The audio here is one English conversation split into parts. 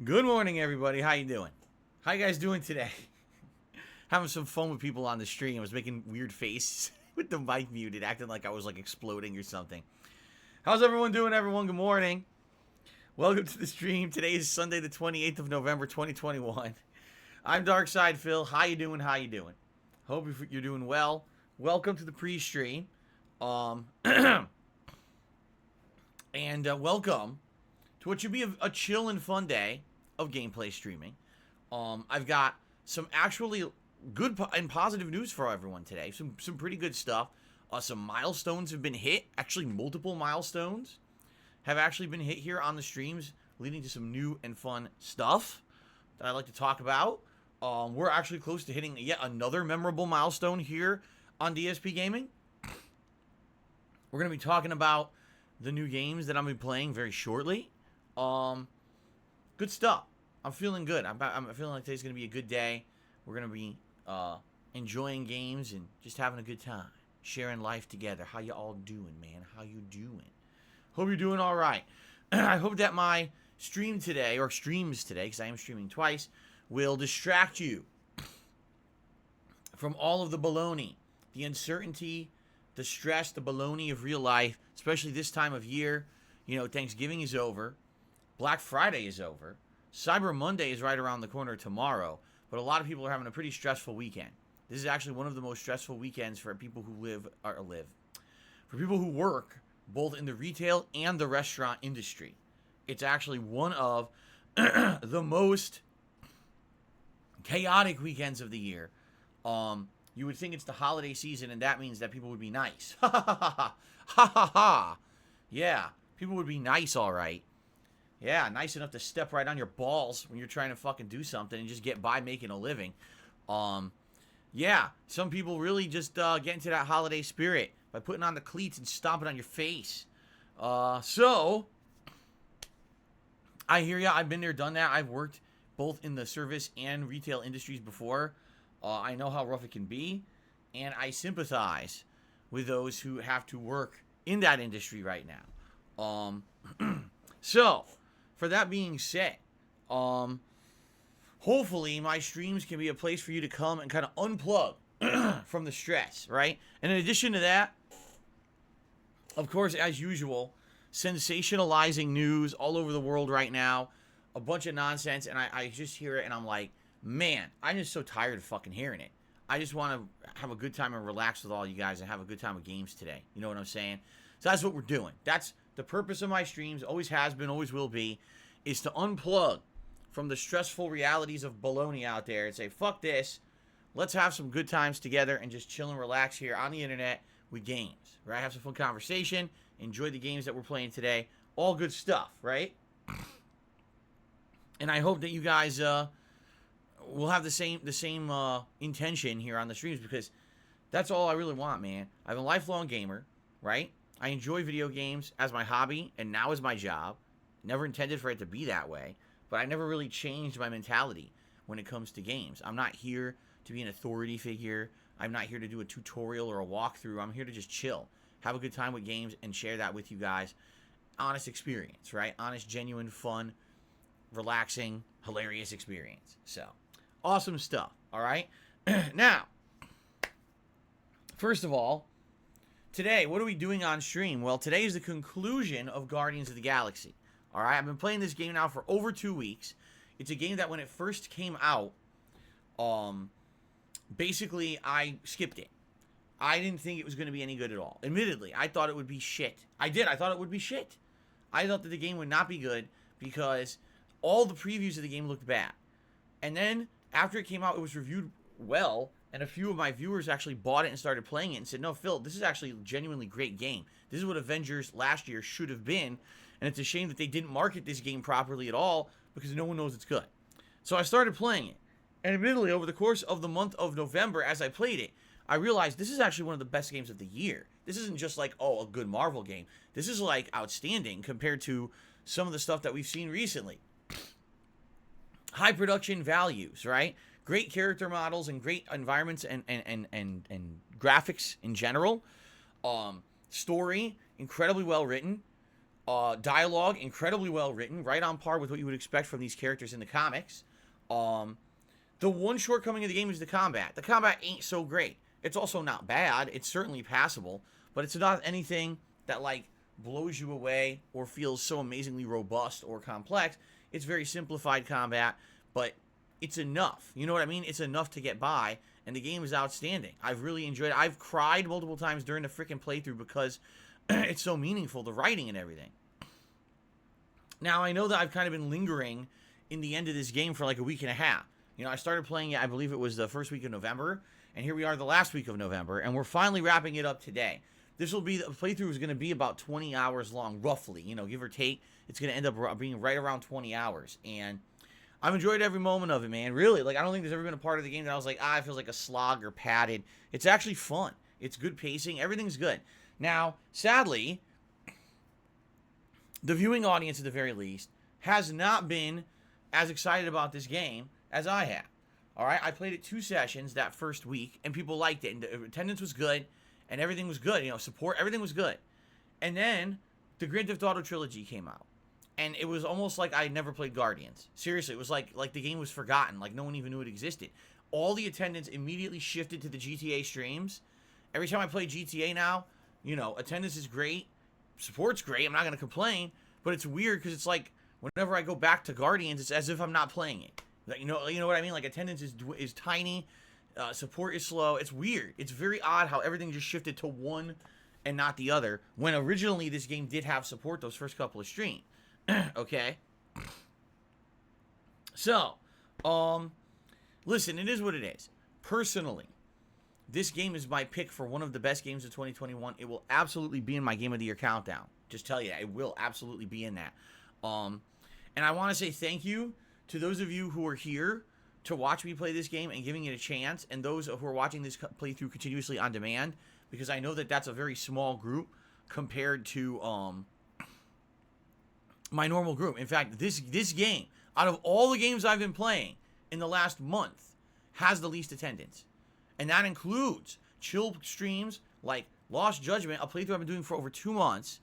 Good morning, everybody. How you doing? How you guys doing today? Having some fun with people on the stream. I was making weird faces with the mic muted, acting like I was like exploding or something. How's everyone doing, everyone? Good morning. Welcome to the stream. Today is Sunday, the 28th of November, 2021. I'm Darkside Phil. How you doing? How you doing? Hope you're doing well. Welcome to the pre-stream. And welcome to what should be a chill and fun day of gameplay streaming. I've got some actually good and positive news for everyone today. Some pretty good stuff. Some milestones have been hit. Actually, multiple milestones have actually been hit here on the streams, leading to some new and fun stuff that I'd like to talk about. We're actually close to hitting yet another memorable milestone here on DSPGaming. We're going to be talking about the new games that I'm going to be playing very shortly. Good stuff. I'm feeling good. I'm feeling like today's going to be a good day. We're going to be enjoying games and just having a good time. Sharing life together. How you all doing, man? How you doing? Hope you're doing all right. I hope that my stream today, or streams today, because I am streaming twice, will distract you from all of the baloney, the uncertainty, the stress, the baloney of real life, especially this time of year. You know, Thanksgiving is over. Black Friday is over. Cyber Monday is right around the corner tomorrow. But a lot of people are having a pretty stressful weekend. This is actually one of the most stressful weekends for people who for people who work both in the retail and the restaurant industry. It's actually one of the most chaotic weekends of the year. You would think it's the holiday season, and that means that people would be nice. Ha ha ha ha. Ha ha ha. Yeah, people would be nice, all right. Yeah, nice enough to step right on your balls when you're trying to fucking do something and just get by making a living. Yeah, some people really just get into that holiday spirit by putting on the cleats and stomping on your face. So, I hear ya. I've been there, done that. I've worked both in the service and retail industries before. I know how rough it can be, and I sympathize with those who have to work in that industry right now. So, for that being said, hopefully my streams can be a place for you to come and kind of unplug from the stress, right? And in addition to that, of course, as usual, sensationalizing news all over the world right now, a bunch of nonsense, and I just hear it and I'm like, man, I'm just so tired of fucking hearing it. I just want to have a good time and relax with all you guys and have a good time with games today. You know what I'm saying? So that's what we're doing. That's the purpose of my streams, always has been, always will be, is to unplug from the stressful realities of baloney out there and say, fuck this. Let's have some good times together and just chill and relax here on the internet with games, right? Have some fun conversation, enjoy the games that we're playing today. All good stuff, right? And I hope that you guys will have the same intention here on the streams, because that's all I really want, man. I'm a lifelong gamer, right? I enjoy video games as my hobby and now as my job. Never intended for it to be that way, but I never really changed my mentality when it comes to games. I'm not here to be an authority figure. I'm not here to do a tutorial or a walkthrough. I'm here to just chill, have a good time with games, and share that with you guys. Honest experience, right? Honest, genuine, fun, relaxing, hilarious experience. So, awesome stuff, all right? Now, first of all, today, what are we doing on stream? Well, today is the conclusion of Guardians of the Galaxy. All right, I've been playing this game now for over 2 weeks. It's a game that when it first came out, basically I skipped it. I didn't think it was going to be any good at all. Admittedly, I thought it would be shit. I thought it would be shit. I thought that the game would not be good because all the previews of the game looked bad. And then, after it came out, it was reviewed well, and a few of my viewers actually bought it and started playing it and said, no, Phil, this is actually a genuinely great game. This is what Avengers last year should have been, and it's a shame that they didn't market this game properly at all because no one knows it's good. So I started playing it, and admittedly, over the course of the month of November, as I played it, I realized this is actually one of the best games of the year. This isn't just like, oh, a good Marvel game. This is like outstanding compared to some of the stuff that we've seen recently. High production values, right? Great character models and great environments and graphics in general. Story, incredibly well written. Dialogue, incredibly well written, right on par with what you would expect from these characters in the comics. The one shortcoming of the game is the combat. The combat ain't so great. It's also not bad. It's certainly passable, but it's not anything that like blows you away or feels so amazingly robust or complex. It's very simplified combat, but it's enough. You know what I mean? It's enough to get by, and the game is outstanding. I've really enjoyed it. I've cried multiple times during the freaking playthrough because it's so meaningful, the writing and everything. Now, I know that I've kind of been lingering in the end of this game for like a week and a half. You know, I started playing it, I believe it was the first week of November, and here we are the last week of November, and we're finally wrapping it up today. This will be, the playthrough is going to be about 20 hours long, roughly, you know, give or take. It's going to end up being right around 20 hours, and I've enjoyed every moment of it, man. Really, like, I don't think there's ever been a part of the game that I was like, it feels like a slog or padded. It's actually fun. It's good pacing. Everything's good. Now, sadly, the viewing audience, at the very least, has not been as excited about this game as I have. All right, I played it 2 sessions that first week, and people liked it, and the attendance was good, and everything was good. You know, support, everything was good. And then the Grand Theft Auto trilogy came out, and it was almost like I had never played Guardians. Seriously, it was like the game was forgotten, like no one even knew it existed. All the attendance immediately shifted to the GTA streams. Every time I play GTA now, you know, attendance is great, support's great. I'm not gonna complain, but it's weird because it's like whenever I go back to Guardians, it's as if I'm not playing it. You know what I mean? Like, attendance is tiny, support is slow. It's weird. It's very odd how everything just shifted to one and not the other, when originally this game did have support those first couple of streams. Okay? So, listen, it is what it is. Personally, this game is my pick for one of the best games of 2021. It will absolutely be in my Game of the Year countdown. Just tell you that. It will absolutely be in that. And I want to say thank you to those of you who are here to watch me play this game and giving it a chance, and those who are watching this playthrough continuously on demand, because I know that that's a very small group compared to my normal group. In fact, this game, out of all the games I've been playing in the last month, has the least attendance. And that includes chill streams like Lost Judgment, a playthrough I've been doing for over 2 months,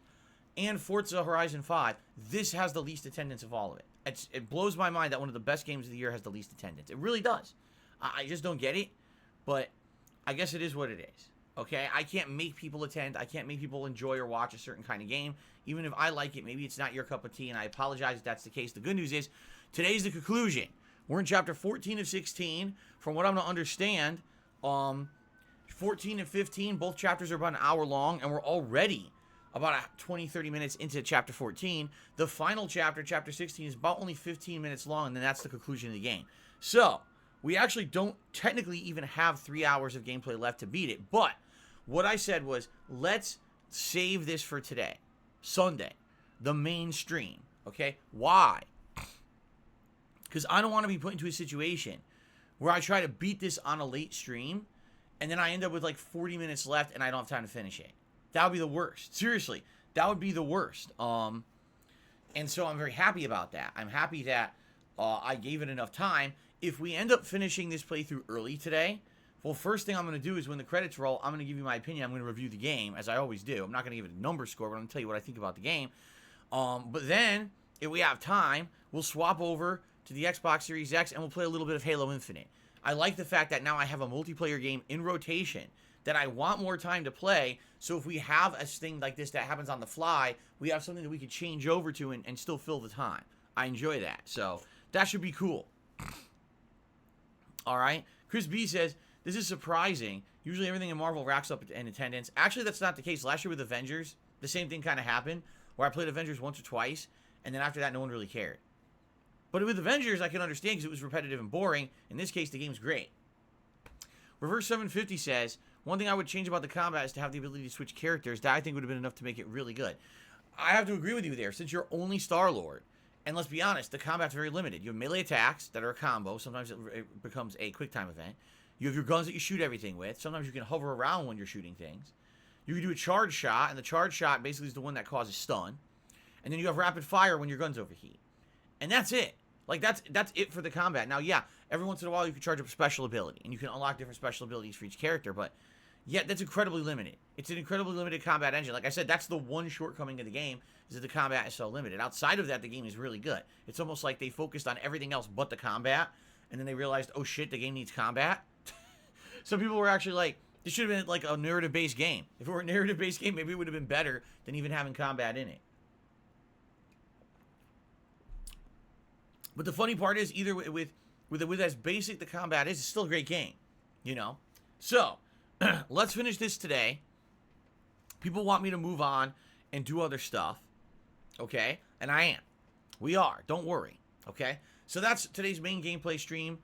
and Forza Horizon 5. This has the least attendance of all of it. It blows my mind that one of the best games of the year has the least attendance. It really does. I just don't get it, but I guess it is what it is. Okay? I can't make people attend. I can't make people enjoy or watch a certain kind of game. Even if I like it, maybe it's not your cup of tea, and I apologize if that's the case. The good news is, today's the conclusion. We're in chapter 14 of 16. From what I'm going to understand, 14 and 15, both chapters are about an hour long, and we're already about 20-30 minutes into chapter 14. The final chapter, chapter 16, is about only 15 minutes long, and then that's the conclusion of the game. So, we actually don't technically even have 3 hours of gameplay left to beat it, but what I said was, let's save this for today, Sunday, the main stream, okay? Why? Because I don't want to be put into a situation where I try to beat this on a late stream, and then I end up with like 40 minutes left, and I don't have time to finish it. That would be the worst. Seriously, that would be the worst. And so I'm very happy about that. I'm happy that I gave it enough time. If we end up finishing this playthrough early today, well, first thing I'm going to do is when the credits roll, I'm going to give you my opinion. I'm going to review the game, as I always do. I'm not going to give it a number score, but I'm going to tell you what I think about the game. But then, if we have time, we'll swap over to the Xbox Series X, and we'll play a little bit of Halo Infinite. I like the fact that now I have a multiplayer game in rotation that I want more time to play, so if we have a thing like this that happens on the fly, we have something that we could change over to and still fill the time. I enjoy that, so that should be cool. Alright, Chris B says, this is surprising. Usually everything in Marvel racks up in attendance. Actually, that's not the case. Last year with Avengers, the same thing kind of happened, where I played Avengers once or twice, and then after that, no one really cared. But with Avengers, I can understand because it was repetitive and boring. In this case, the game's great. Reverse 750 says, one thing I would change about the combat is to have the ability to switch characters. That I think would have been enough to make it really good. I have to agree with you there. Since you're only Star-Lord, and let's be honest, the combat's very limited. You have melee attacks that are a combo. Sometimes it becomes a quick time event. You have your guns that you shoot everything with. Sometimes you can hover around when you're shooting things. You can do a charge shot, and the charge shot basically is the one that causes stun. And then you have rapid fire when your guns overheat. And that's it. Like, that's it for the combat. Now, yeah, every once in a while you can charge up a special ability, and you can unlock different special abilities for each character, but yet that's incredibly limited. It's an incredibly limited combat engine. Like I said, that's the one shortcoming of the game, is that the combat is so limited. Outside of that, the game is really good. It's almost like they focused on everything else but the combat, and then they realized, oh shit, the game needs combat. Some people were actually like, this should have been like a narrative-based game. If it were a narrative-based game, maybe it would have been better than even having combat in it. But the funny part is, either with as basic the combat is, it's still a great game, you know? So, let's finish this today. People want me to move on and do other stuff, okay? And I am. We are. Don't worry, okay? So that's today's main gameplay stream.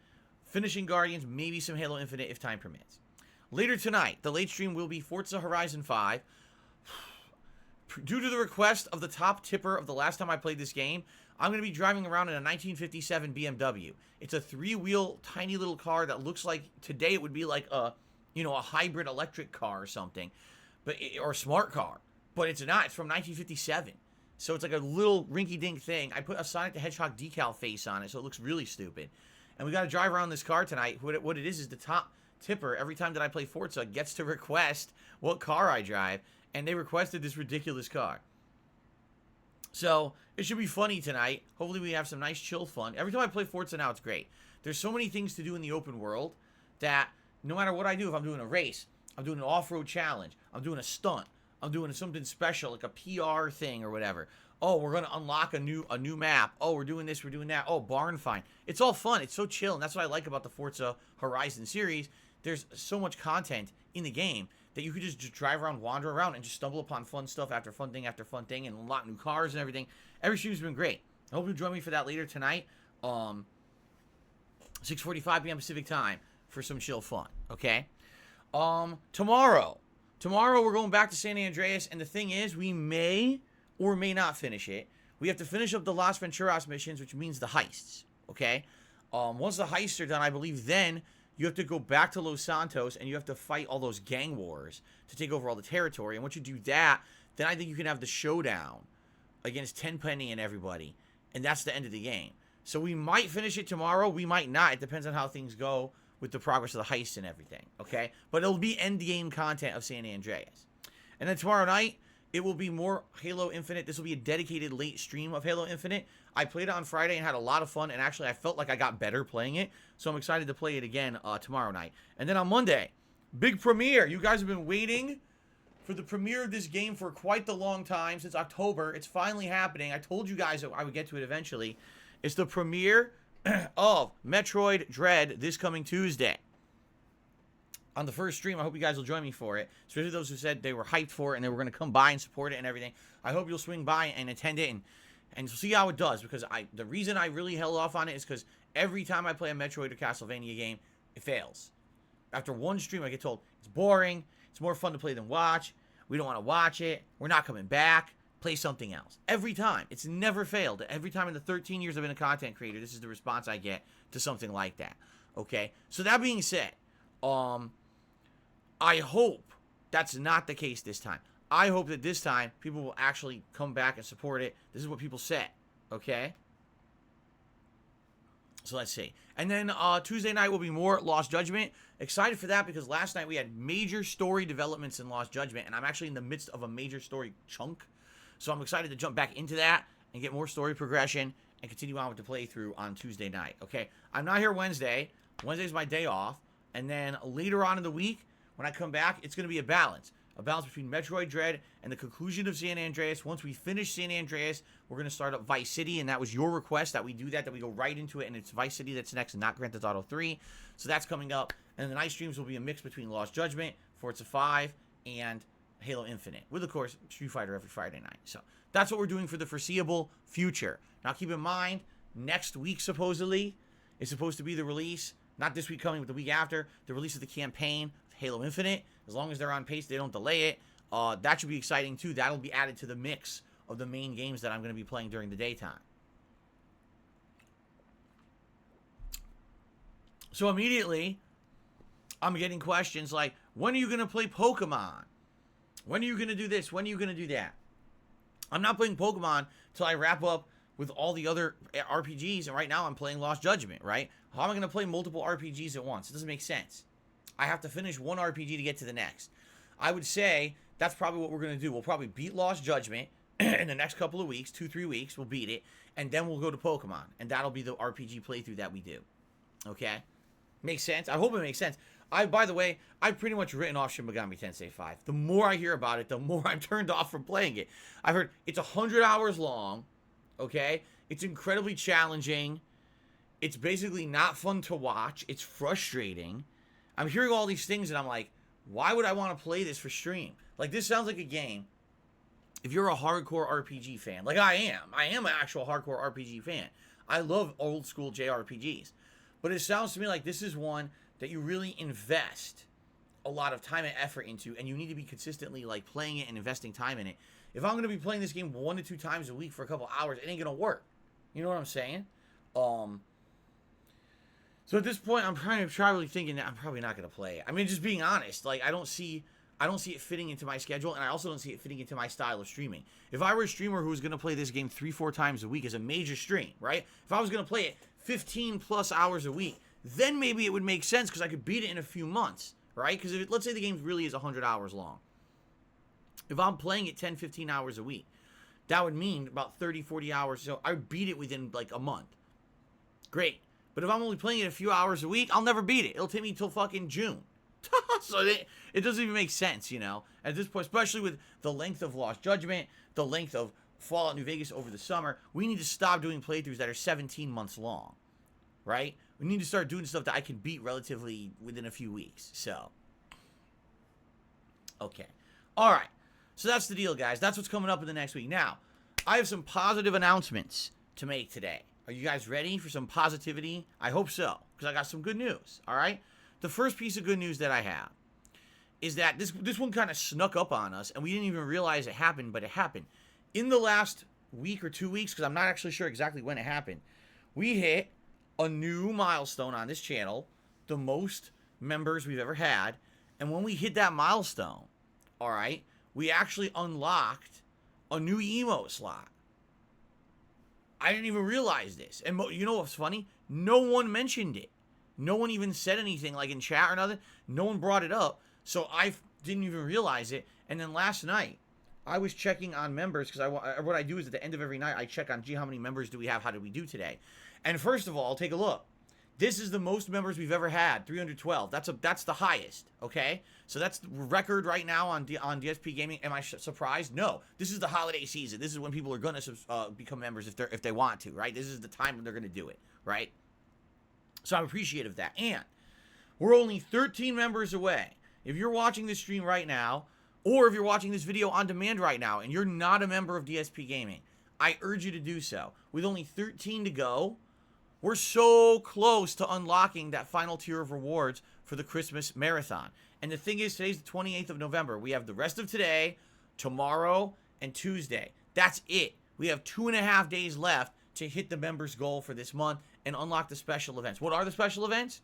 Finishing Guardians, maybe some Halo Infinite if time permits. Later tonight, the late stream will be Forza Horizon 5. Due to the request of the top tipper of the last time I played this game, I'm going to be driving around in a 1957 BMW. It's a three-wheel, tiny little car that looks like, today it would be like a, you know, a hybrid electric car or something, or a smart car. But it's not. It's from 1957. So it's like a little rinky-dink thing. I put a Sonic the Hedgehog decal face on it, so it looks really stupid. And we got to drive around this car tonight. What it is the top tipper, every time that I play Forza, gets to request what car I drive. And they requested this ridiculous car. So, it should be funny tonight. Hopefully we have some nice chill fun. Every time I play Forza now, it's great. There's so many things to do in the open world that no matter what I do, if I'm doing a race, I'm doing an off-road challenge, I'm doing a stunt, I'm doing something special, like a PR thing or whatever. Oh, we're going to unlock a new map. Oh, we're doing this, we're doing that. Oh, barn find. It's all fun. It's so chill, and that's what I like about the Forza Horizon series. There's so much content in the game that you could just drive around, wander around, and just stumble upon fun stuff after fun thing, and unlock new cars and everything. Every stream's been great. I hope you'll join me for that later tonight, 6:45 p.m. Pacific time, for some chill fun, okay? Tomorrow we're going back to San Andreas, and the thing is, we may or may not finish it. We have to finish up the Las Venturas missions, which means the heists, okay? Once the heists are done, I believe then you have to go back to Los Santos, and you have to fight all those gang wars to take over all the territory. And once you do that, then I think you can have the showdown against Tenpenny and everybody. And that's the end of the game. So we might finish it tomorrow. We might not. It depends on how things go with the progress of the heist and everything, okay? But it'll be end game content of San Andreas. And then tomorrow night, it will be more Halo Infinite. This will be a dedicated late stream of Halo Infinite. I played it on Friday and had a lot of fun, and actually I felt like I got better playing it, so I'm excited to play it again tomorrow night. And then on Monday, big premiere. You guys have been waiting for the premiere of this game for quite the long time, since October. It's finally happening. I told you guys that I would get to it eventually. It's the premiere of Metroid Dread this coming Tuesday. On the first stream, I hope you guys will join me for it. Especially those who said they were hyped for it and they were going to come by and support it and everything. I hope you'll swing by and attend it and see how it does. Because the reason I really held off on it is because every time I play a Metroid or Castlevania game, it fails. After one stream, I get told, it's boring. It's more fun to play than watch. We don't want to watch it. We're not coming back. Play something else. Every time. It's never failed. Every time in the 13 years I've been a content creator, this is the response I get to something like that. Okay? So that being said, I hope that's not the case this time. I hope that this time people will actually come back and support it. This is what people said. Okay? So let's see. And then Tuesday night will be more Lost Judgment. Excited for that because last night we had major story developments in Lost Judgment, and I'm actually in the midst of a major story chunk. So I'm excited to jump back into that and get more story progression and continue on with the playthrough on Tuesday night. Okay? I'm not here Wednesday. Wednesday's my day off. And then later on in the week, when I come back, it's going to be a balance. A balance between Metroid Dread and the conclusion of San Andreas. Once we finish San Andreas, we're going to start up Vice City, and that was your request that we do that we go right into it, and it's Vice City that's next and not Grand Theft Auto 3. So that's coming up. And the night streams will be a mix between Lost Judgment, Forza 5, and Halo Infinite, with, of course, Street Fighter every Friday night. So that's what we're doing for the foreseeable future. Now, keep in mind, next week, supposedly, is supposed to be the release, not this week coming, but the week after, the release of the campaign, Halo Infinite. As long as they're on pace, they don't delay it. That should be exciting, too. That'll be added to the mix of the main games that I'm going to be playing during the daytime. So immediately, I'm getting questions like, when are you going to play Pokemon? When are you going to do this? When are you going to do that? I'm not playing Pokemon until I wrap up with all the other RPGs, and right now I'm playing Lost Judgment, right? How am I going to play multiple RPGs at once? It doesn't make sense. I have to finish one RPG to get to the next. I would say that's probably what we're going to do. We'll probably beat Lost Judgment in the next couple of weeks, 2-3 weeks. We'll beat it, and then we'll go to Pokemon, and that'll be the RPG playthrough that we do. Okay? Makes sense? I hope it makes sense. By the way, I've pretty much written off Shin Megami Tensei 5. The more I hear about it, the more I'm turned off from playing it. I've heard it's 100 hours long, okay? It's incredibly challenging. It's basically not fun to watch. It's frustrating. I'm hearing all these things, and I'm like, why would I want to play this for stream? Like, this sounds like a game. If you're a hardcore RPG fan, like I am an actual hardcore RPG fan. I love old school JRPGs. But it sounds to me like this is one that you really invest a lot of time and effort into, and you need to be consistently like playing it and investing time in it. If I'm going to be playing this game 1 to 2 times a week for a couple hours, it ain't going to work. You know what I'm saying? So at this point, I'm probably thinking that I'm probably not going to play it. I mean, just being honest, like I don't see it fitting into my schedule, and I also don't see it fitting into my style of streaming. If I were a streamer who was going to play this game 3-4 times a week as a major stream, right? If I was going to play it 15 plus hours a week, then maybe it would make sense because I could beat it in a few months, right? Because let's say the game really is 100 hours long. If I'm playing it 10, 15 hours a week, that would mean about 30, 40 hours. So I would beat it within like a month. Great. But if I'm only playing it a few hours a week, I'll never beat it. It'll take me till fucking June. So it doesn't even make sense, you know, at this point, especially with the length of Lost Judgment, the length of Fallout New Vegas over the summer. We need to stop doing playthroughs that are 17 months long, right? We need to start doing stuff that I can beat relatively within a few weeks. So, okay. All right. So that's the deal, guys. That's what's coming up in the next week. Now, I have some positive announcements to make today. Are you guys ready for some positivity? I hope so, because I got some good news, all right? The first piece of good news that I have is that this one kind of snuck up on us, and we didn't even realize it happened, but it happened. In the last week or 2 weeks, because I'm not actually sure exactly when it happened, we hit a new milestone on this channel, the most members we've ever had, and when we hit that milestone, all right, we actually unlocked a new Emo Slot. I didn't even realize this, and you know what's funny? No one mentioned it. No one even said anything, like in chat or nothing. No one brought it up, so I didn't even realize it. And then last night, I was checking on members, because what I do is at the end of every night, I check on, gee, how many members do we have? How did we do today? And first of all, I'll take a look. This is the most members we've ever had, 312. That's the highest, okay? So that's the record right now on DSPGaming. Am I surprised? No. This is the holiday season. This is when people are going to become members if they want to, right? This is the time when they're going to do it, right? So I'm appreciative of that. And we're only 13 members away. If you're watching this stream right now, or if you're watching this video on demand right now, and you're not a member of DSP Gaming, I urge you to do so. With only 13 to go, we're so close to unlocking that final tier of rewards for the Christmas marathon. And the thing is, today's the 28th of November. We have the rest of today, tomorrow, and Tuesday. That's it. We have 2.5 days left to hit the members' goal for this month and unlock the special events. What are the special events?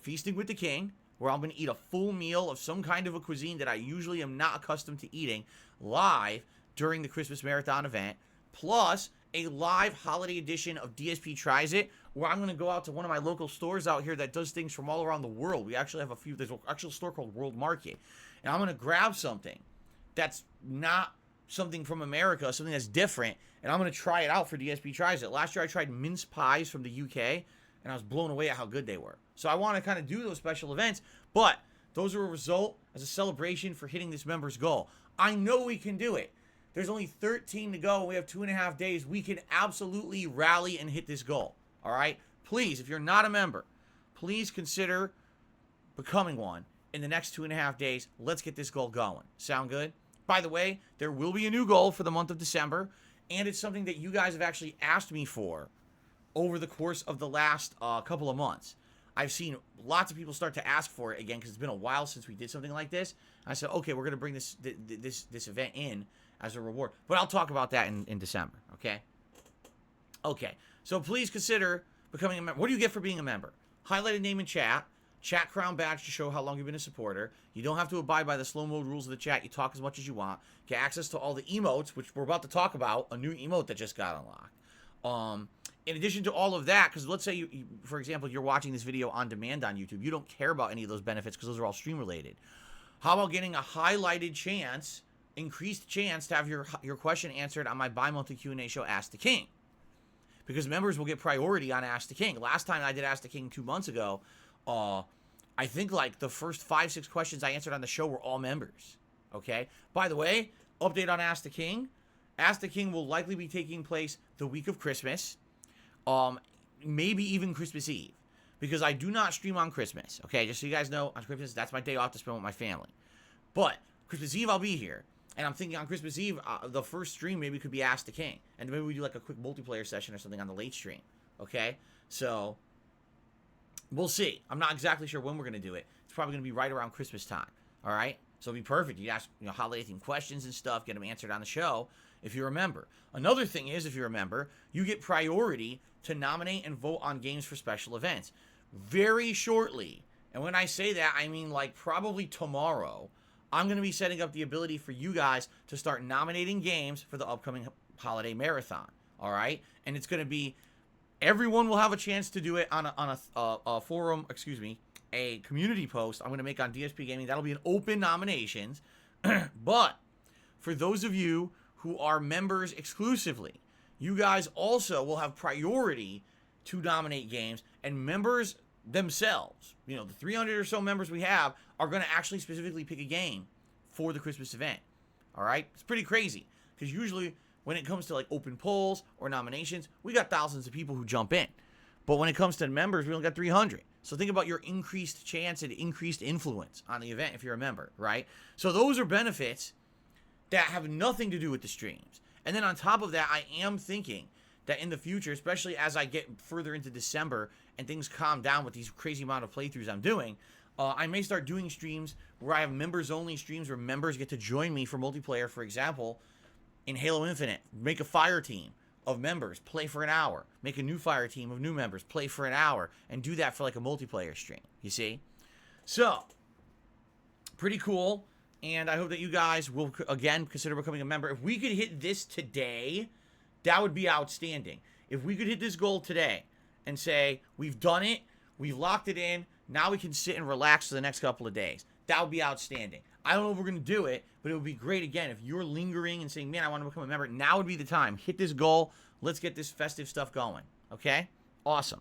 Feasting with the King, where I'm going to eat a full meal of some kind of a cuisine that I usually am not accustomed to eating live during the Christmas Marathon event, plus a live holiday edition of DSP Tries It, where I'm going to go out to one of my local stores out here that does things from all around the world. We actually have a few. There's an actual store called World Market, and I'm going to grab something that's not something from America, something that's different, and I'm going to try it out for DSP Tries It. Last year I tried mince pies from the UK, and I was blown away at how good they were. So I want to kind of do those special events, but those are a result as a celebration for hitting this member's goal. I know we can do it. There's only 13 to go. We have 2.5 days. We can absolutely rally and hit this goal. All right? Please, if you're not a member, please consider becoming one in the next 2.5 days. Let's get this goal going. Sound good? By the way, there will be a new goal for the month of December, and it's something that you guys have actually asked me for over the course of the last couple of months. I've seen lots of people start to ask for it again because it's been a while since we did something like this. I said, okay, we're going to bring this event in as a reward. But I'll talk about that in December, okay? Okay, so please consider becoming a member. What do you get for being a member? Highlighted name in chat crown badge to show how long you've been a supporter. You don't have to abide by the slow mode rules of the chat. You talk as much as you want. Get access to all the emotes, which we're about to talk about, a new emote that just got unlocked. in addition to all of that, because let's say, for example, you're watching this video on demand on YouTube. You don't care about any of those benefits because those are all stream related. How about getting a highlighted chance, increased chance to have your question answered on my bi-monthly Q&A show, Ask the King? Because members will get priority on Ask the King. Last time I did Ask the King 2 months ago, I think like the first 5-6 questions I answered on the show were all members. Okay? By the way, update on Ask the King. Ask the King will likely be taking place the week of Christmas. Maybe even Christmas Eve. Because I do not stream on Christmas. Okay? Just so you guys know, on Christmas, that's my day off to spend with my family. But Christmas Eve, I'll be here. And I'm thinking on Christmas Eve, the first stream maybe could be Ask the King. And maybe we do like a quick multiplayer session or something on the late stream. Okay? So, we'll see. I'm not exactly sure when we're going to do it. It's probably going to be right around Christmas time. All right? So it'll be perfect. You ask, holiday-themed questions and stuff, get them answered on the show if you're a member. Another thing is, if you're a member, you get priority to nominate and vote on games for special events. Very shortly, and when I say that, I mean like probably tomorrow, I'm going to be setting up the ability for you guys to start nominating games for the upcoming holiday marathon. All right? And it's going to be, everyone will have a chance to do it on a forum, a community post I'm going to make on DSPGaming. That'll be an open nominations. But for those of you who are members exclusively, you guys also will have priority to nominate games, and members themselves, the 300 or so members we have, are going to actually specifically pick a game for the Christmas event. All right? It's pretty crazy, because usually when it comes to like open polls or nominations, we got thousands of people who jump in. But when it comes to members, we only got 300. So think about your increased chance and increased influence on the event if you're a member, right? So those are benefits that have nothing to do with the streams. And then on top of that, I am thinking that in the future, especially as I get further into December and things calm down with these crazy amount of playthroughs I'm doing, I may start doing streams where I have members-only streams where members get to join me for multiplayer, for example, in Halo Infinite. Make a fire team of members, play for an hour. Make a new fire team of new members, play for an hour, and do that for like a multiplayer stream, you see? So, pretty cool, and I hope that you guys will, again, consider becoming a member. If we could hit this today, that would be outstanding. If we could hit this goal today and say, we've done it, we've locked it in, now we can sit and relax for the next couple of days. That would be outstanding. I don't know if we're going to do it, but it would be great, again, if you're lingering and saying, man, I want to become a member, now would be the time. Hit this goal. Let's get this festive stuff going. Okay? Awesome.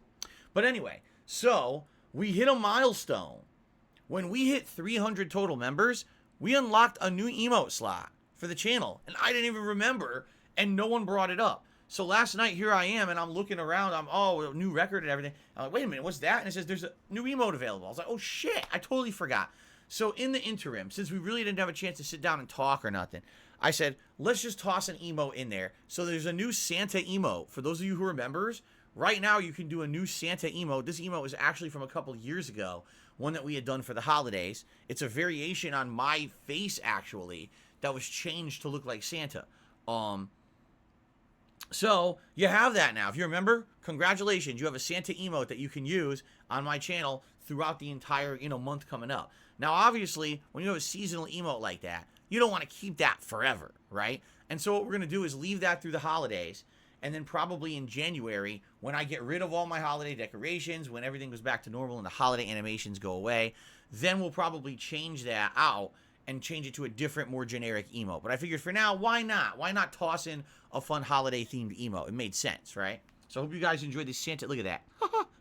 But anyway, so we hit a milestone. When we hit 300 total members, we unlocked a new emote slot for the channel. And I didn't even remember, and no one brought it up. So last night, here I am, and I'm looking around. A new record and everything. I'm like, wait a minute, what's that? And it says there's a new emote available. I was like, oh, shit, I totally forgot. So in the interim, since we really didn't have a chance to sit down and talk or nothing, I said, let's just toss an emote in there. So there's a new Santa emote. For those of you who are members, right now you can do a new Santa emote. This emote is actually from a couple of years ago, one that we had done for the holidays. It's a variation on my face, actually, that was changed to look like Santa. So you have that now. If you're a member, congratulations. You have a Santa emote that you can use on my channel throughout the entire, month coming up. Now, obviously, when you have a seasonal emote like that, you don't want to keep that forever, right? And so what we're going to do is leave that through the holidays, and then probably in January, when I get rid of all my holiday decorations, when everything goes back to normal and the holiday animations go away, then we'll probably change that out and change it to a different, more generic emote. But I figured for now, why not? Why not toss in a fun holiday-themed emote? It made sense, right? So I hope you guys enjoyed this Santa. Look at that.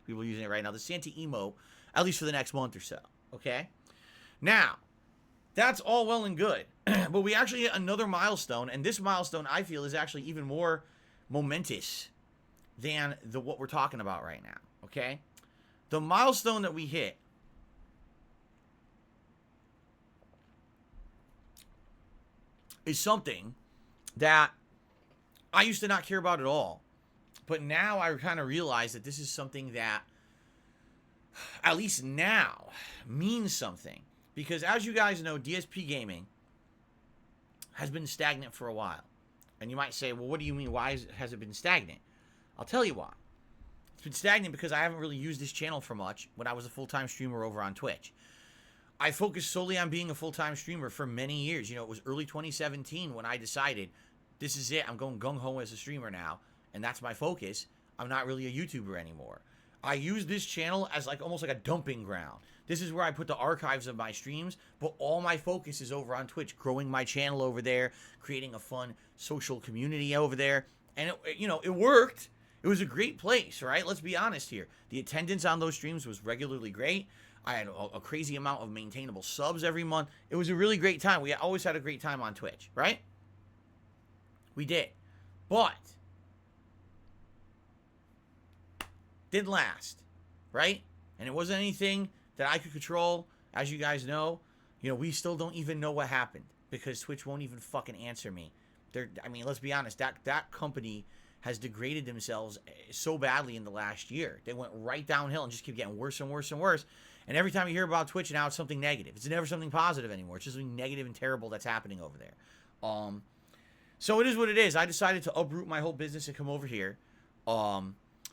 People are using it right now. The Santa emote, at least for the next month or so, okay? Now, that's all well and good, but we actually hit another milestone, and this milestone, I feel, is actually even more momentous than what we're talking about right now, okay? The milestone that we hit is something that I used to not care about at all, but now I kind of realize that this is something that, at least now, means something. Because as you guys know, DSPGaming has been stagnant for a while. And you might say, well, what do you mean? Why has it been stagnant? I'll tell you why. It's been stagnant because I haven't really used this channel for much when I was a full-time streamer over on Twitch. I focused solely on being a full-time streamer for many years. It was early 2017 when I decided, this is it. I'm going gung-ho as a streamer now, and that's my focus. I'm not really a YouTuber anymore. I use this channel as like almost like a dumping ground. This is where I put the archives of my streams, but all my focus is over on Twitch, growing my channel over there, creating a fun social community over there. And it worked. It was a great place, right? Let's be honest here. The attendance on those streams was regularly great. I had a crazy amount of maintainable subs every month. It was a really great time. We always had a great time on Twitch, right? We did. But didn't last, right? And it wasn't anything that I could control. As you guys know, we still don't even know what happened because Twitch won't even fucking answer me. Let's be honest, that company has degraded themselves so badly in the last year. They went right downhill and just keep getting worse and worse and worse. And every time you hear about Twitch now, it's something negative. It's never something positive anymore. It's just something negative and terrible that's happening over there. So it is what it is. I decided to uproot my whole business and come over here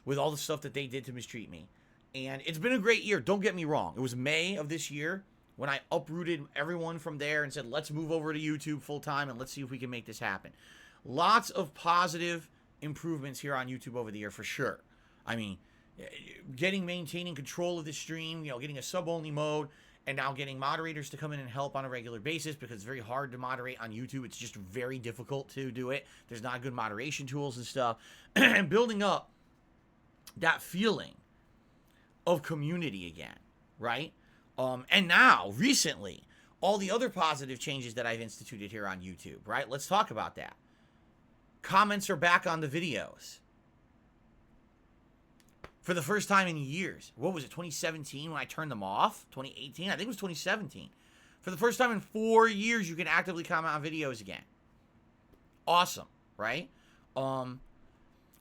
with all the stuff that they did to mistreat me. And it's been a great year. Don't get me wrong. It was May of this year when I uprooted everyone from there and said, let's move over to YouTube full time and let's see if we can make this happen. Lots of positive improvements here on YouTube over the year for sure. Maintaining control of the stream, getting a sub-only mode, and now getting moderators to come in and help on a regular basis because it's very hard to moderate on YouTube. It's just very difficult to do it. There's not good moderation tools and stuff. And building up that feeling of community again, right? And now, recently, all the other positive changes that I've instituted here on YouTube, right? Let's talk about that. Comments are back on the videos. For the first time in years. What was it, 2017 when I turned them off? 2018? I think it was 2017. For the first time in 4 years, you can actively comment on videos again. Awesome, right?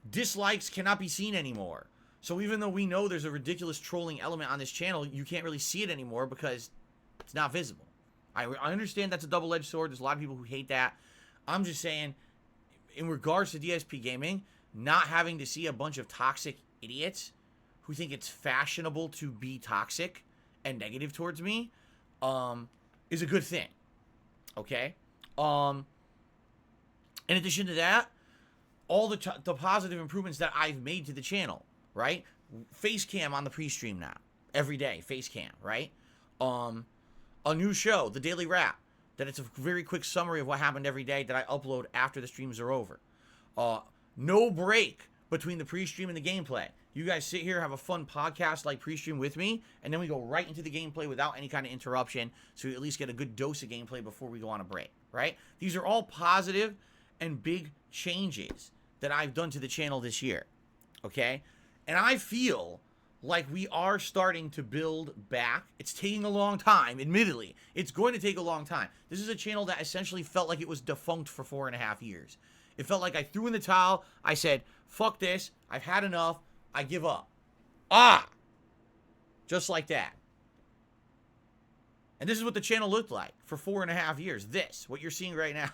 Dislikes cannot be seen anymore. So even though we know there's a ridiculous trolling element on this channel, you can't really see it anymore because it's not visible. I understand that's a double-edged sword. There's a lot of people who hate that. I'm just saying, in regards to DSPGaming, not having to see a bunch of toxic idiots who think it's fashionable to be toxic and negative towards me is a good thing. Okay? In addition to that, all the positive improvements that I've made to the channel, right? Face cam on the pre-stream now. Every day, face cam, right? A new show, The Daily Wrap, that it's a very quick summary of what happened every day that I upload after the streams are over. No break between the pre-stream and the gameplay. You guys sit here, have a fun podcast like pre-stream with me, and then we go right into the gameplay without any kind of interruption, so you at least get a good dose of gameplay before we go on a break, right? These are all positive and big changes that I've done to the channel this year, okay? And I feel like we are starting to build back. It's taking a long time, admittedly. It's going to take a long time. This is a channel that essentially felt like it was defunct for 4.5 years. It felt like I threw in the towel. I said, fuck this. I've had enough. I give up. Just like that. And this is what the channel looked like for 4.5 years. This, what you're seeing right now.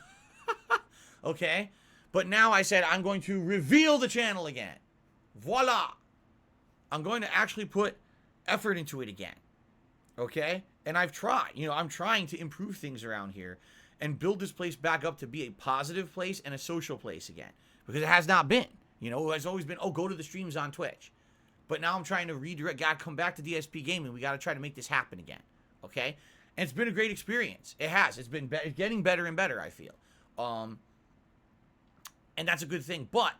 Okay? But now I said I'm going to reveal the channel again. Voila. I'm going to actually put effort into it again. Okay? And I've tried. I'm trying to improve things around here and build this place back up to be a positive place and a social place again. Because it has not been. It has always been, go to the streams on Twitch. But now I'm trying to redirect. Gotta come back to DSPGaming. We gotta try to make this happen again. Okay? And it's been a great experience. It has. It's been getting better and better, I feel. And that's a good thing. But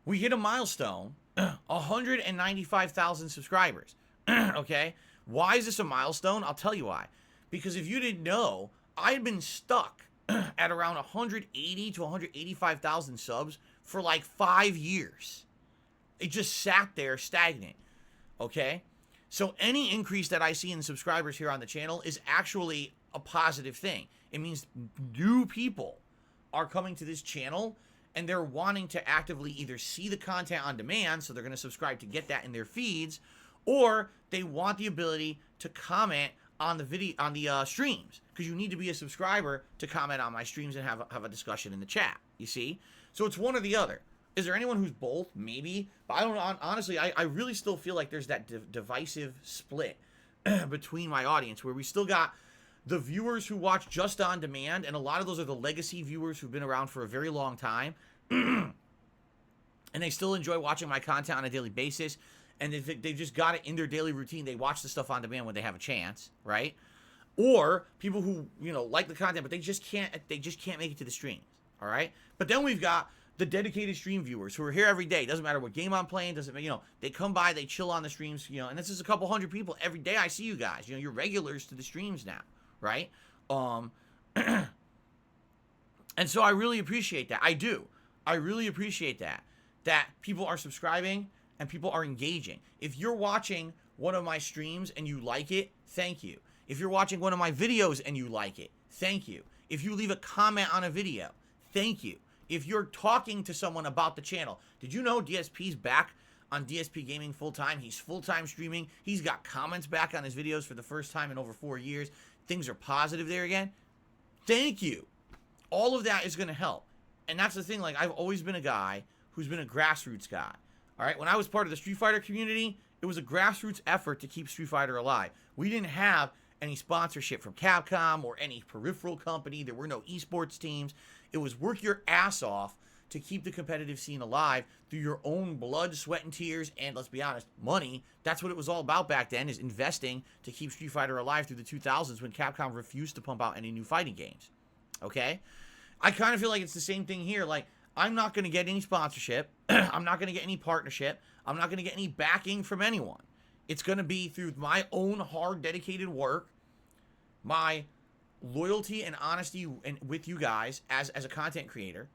we hit a milestone. 195,000 subscribers. Okay? Why is this a milestone? I'll tell you why. Because if you didn't know, I had been stuck at around 180 to 185,000 subs for like 5 years. It just sat there stagnant. Okay? So any increase that I see in subscribers here on the channel is actually a positive thing. It means new people are coming to this channel and they're wanting to actively either see the content on demand, so they're going to subscribe to get that in their feeds, or they want the ability to comment on the video, on the streams, because you need to be a subscriber to comment on my streams and have a discussion in the chat. You see, so it's one or the other. Is there anyone who's both? Maybe, but I don't know. Honestly, I really still feel like there's that divisive split between my audience, where we still got the viewers who watch just on demand, and a lot of those are the legacy viewers who've been around for a very long time. and they still enjoy watching my content on a daily basis, and they've just got it in their daily routine. They watch the stuff on demand when they have a chance, right? Or people who, like the content, but they just can't make it to the streams, all right? But then we've got the dedicated stream viewers who are here every day. Doesn't matter what game I'm playing, they come by, they chill on the streams, and this is a couple hundred people every day. I see you guys, you're regulars to the streams now, right? And so I really appreciate that. I really appreciate that people are subscribing and people are engaging. If you're watching one of my streams and you like it, thank you. If you're watching one of my videos and you like it, thank you. If you leave a comment on a video, thank you. If you're talking to someone about the channel, did you know DSP's back on DSPGaming full-time? He's full-time streaming. He's got comments back on his videos for the first time in over 4 years. Things are positive there again. Thank you. All of that is going to help. And that's the thing, like, I've always been a guy who's been a grassroots guy. All right, when I was part of the Street Fighter community, it was a grassroots effort to keep Street Fighter alive. We didn't have any sponsorship from Capcom or any peripheral company. There were no esports teams. It was work your ass off to keep the competitive scene alive through your own blood, sweat, and tears, and let's be honest, money. That's what it was all about back then, is investing to keep Street Fighter alive through the 2000s when Capcom refused to pump out any new fighting games. Okay? I kind of feel like it's the same thing here. Like, I'm not going to get any sponsorship. I'm not going to get any partnership. I'm not going to get any backing from anyone. It's going to be through my own hard, dedicated work, my loyalty and honesty with you guys as a content creator,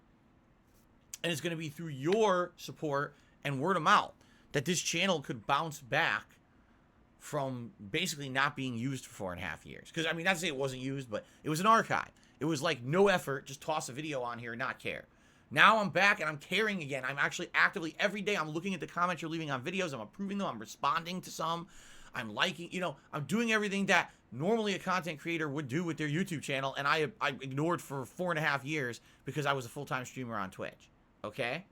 and it's going to be through your support and word of mouth that this channel could bounce back from basically not being used for 4.5 years. Because, I mean, not to say it wasn't used, but it was an archive. It was like no effort, just toss a video on here and not care. Now I'm back and I'm caring again. I'm actually actively, every day, I'm looking at the comments you're leaving on videos. I'm approving them. I'm responding to some. I'm liking, I'm doing everything that normally a content creator would do with their YouTube channel, and I ignored for 4.5 years because I was a full-time streamer on Twitch. Okay?